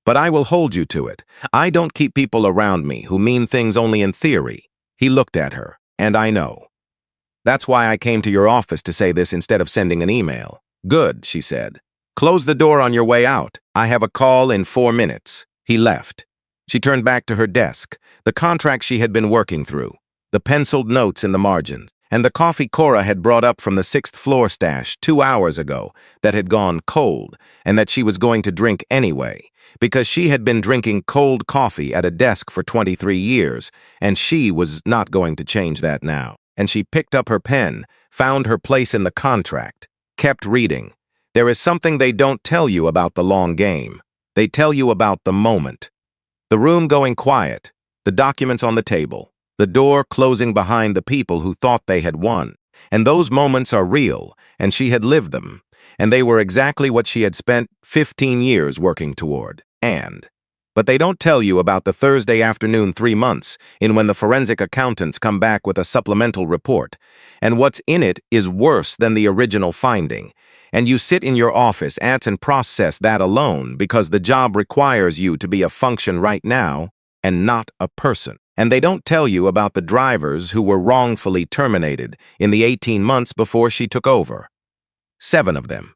But I will hold you to it. I don't keep people around me who mean things only in theory. He looked at her, and I know. That's why I came to your office to say this instead of sending an email. Good, she said. Close the door on your way out. I have a call in 4 minutes. He left. She turned back to her desk, the contract she had been working through, the penciled notes in the margins, and the coffee Cora had brought up from the 6th floor stash 2 hours ago that had gone cold and that she was going to drink anyway, because she had been drinking cold coffee at a desk for 23 years, and she was not going to change that now. And she picked up her pen, found her place in the contract, kept reading. There is something they don't tell you about the long game. They tell you about the moment. The room going quiet, the documents on the table, the door closing behind the people who thought they had won. And those moments are real, and she had lived them. And they were exactly what she had spent 15 years working toward. But they don't tell you about the Thursday afternoon 3 months in when the forensic accountants come back with a supplemental report. And what's in it is worse than the original finding. And you sit in your office and process that alone because the job requires you to be a function right now and not a person. And they don't tell you about the drivers who were wrongfully terminated in the 18 months before she took over. 7 of them.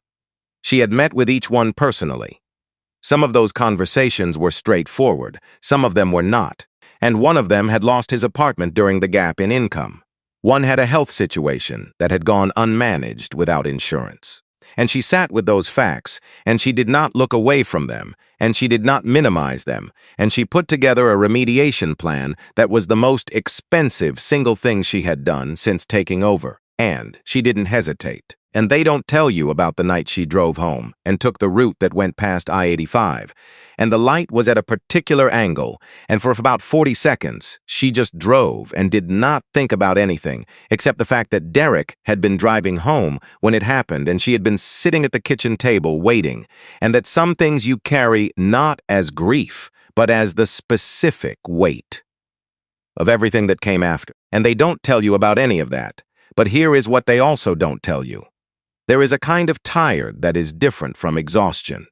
She had met with each one personally. Some of those conversations were straightforward, some of them were not, and one of them had lost his apartment during the gap in income. One had a health situation that had gone unmanaged without insurance. And she sat with those facts, and she did not look away from them, and she did not minimize them, and she put together a remediation plan that was the most expensive single thing she had done since taking over. And she didn't hesitate. And they don't tell you about the night she drove home and took the route that went past I-85. And the light was at a particular angle, and for about 40 seconds, she just drove and did not think about anything except the fact that Derek had been driving home when it happened and she had been sitting at the kitchen table waiting, and that some things you carry not as grief, but as the specific weight of everything that came after. And they don't tell you about any of that. But here is what they also don't tell you. There is a kind of tired that is different from exhaustion.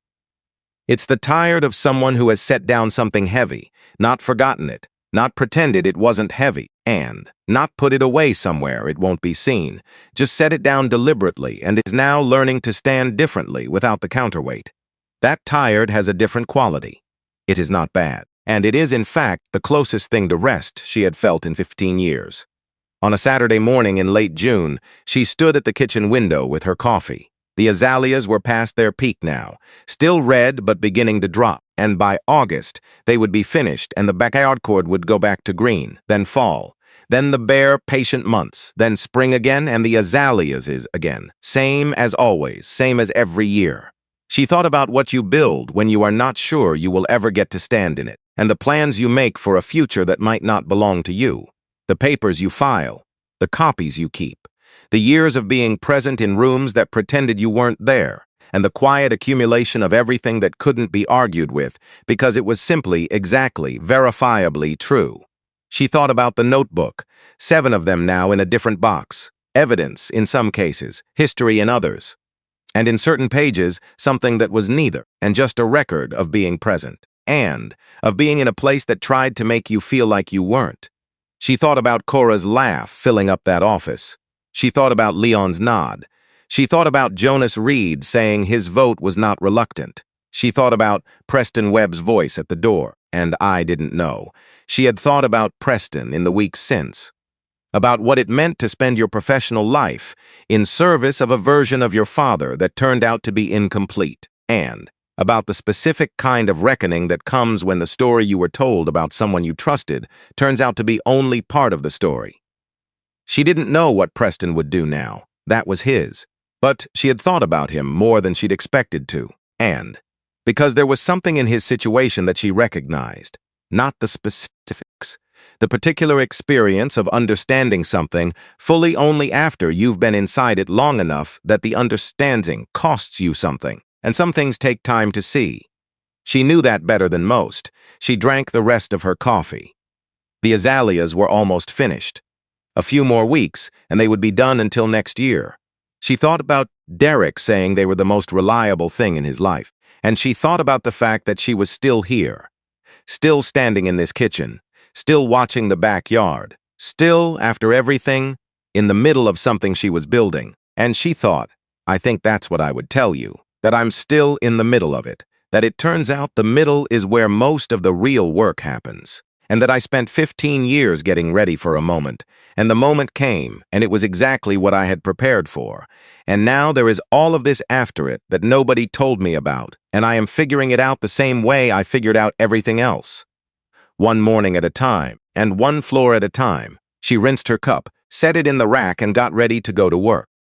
It's the tired of someone who has set down something heavy, not forgotten it, not pretended it wasn't heavy, and not put it away somewhere it won't be seen, just set it down deliberately and is now learning to stand differently without the counterweight. That tired has a different quality. It is not bad, and it is in fact the closest thing to rest she had felt in 15 years. On a Saturday morning in late June, she stood at the kitchen window with her coffee. The azaleas were past their peak now, still red but beginning to drop, and by August, they would be finished and the backyard cord would go back to green, then fall, then the bare, patient months, then spring again and the azaleas is again, same as always, same as every year. She thought about what you build when you are not sure you will ever get to stand in it, and the plans you make for a future that might not belong to you. The papers you file, the copies you keep, the years of being present in rooms that pretended you weren't there, and the quiet accumulation of everything that couldn't be argued with because it was simply, exactly, verifiably true. She thought about the notebook, 7 of them now in a different box, evidence in some cases, history in others, and in certain pages, something that was neither, and just a record of being present, and of being in a place that tried to make you feel like you weren't. She thought about Cora's laugh filling up that office. She thought about Leon's nod. She thought about Jonas Reed saying his vote was not reluctant. She thought about Preston Webb's voice at the door, and I didn't know. She had thought about Preston in the weeks since, about what it meant to spend your professional life in service of a version of your father that turned out to be incomplete, and about the specific kind of reckoning that comes when the story you were told about someone you trusted turns out to be only part of the story. She didn't know what Preston would do now. That was his. But she had thought about him more than she'd expected to, and because there was something in his situation that she recognized, not the specifics, the particular experience of understanding something fully only after you've been inside it long enough that the understanding costs you something, and some things take time to see. She knew that better than most. She drank the rest of her coffee. The azaleas were almost finished. A few more weeks, and they would be done until next year. She thought about Derek saying they were the most reliable thing in his life, and she thought about the fact that she was still here, still standing in this kitchen, still watching the backyard, still, after everything, in the middle of something she was building. And she thought, I think that's what I would tell you, that I'm still in the middle of it, that it turns out the middle is where most of the real work happens, and that I spent 15 years getting ready for a moment, and the moment came, and it was exactly what I had prepared for, and now there is all of this after it that nobody told me about, and I am figuring it out the same way I figured out everything else. One morning at a time, and one floor at a time, she rinsed her cup, set it in the rack, and got ready to go to work.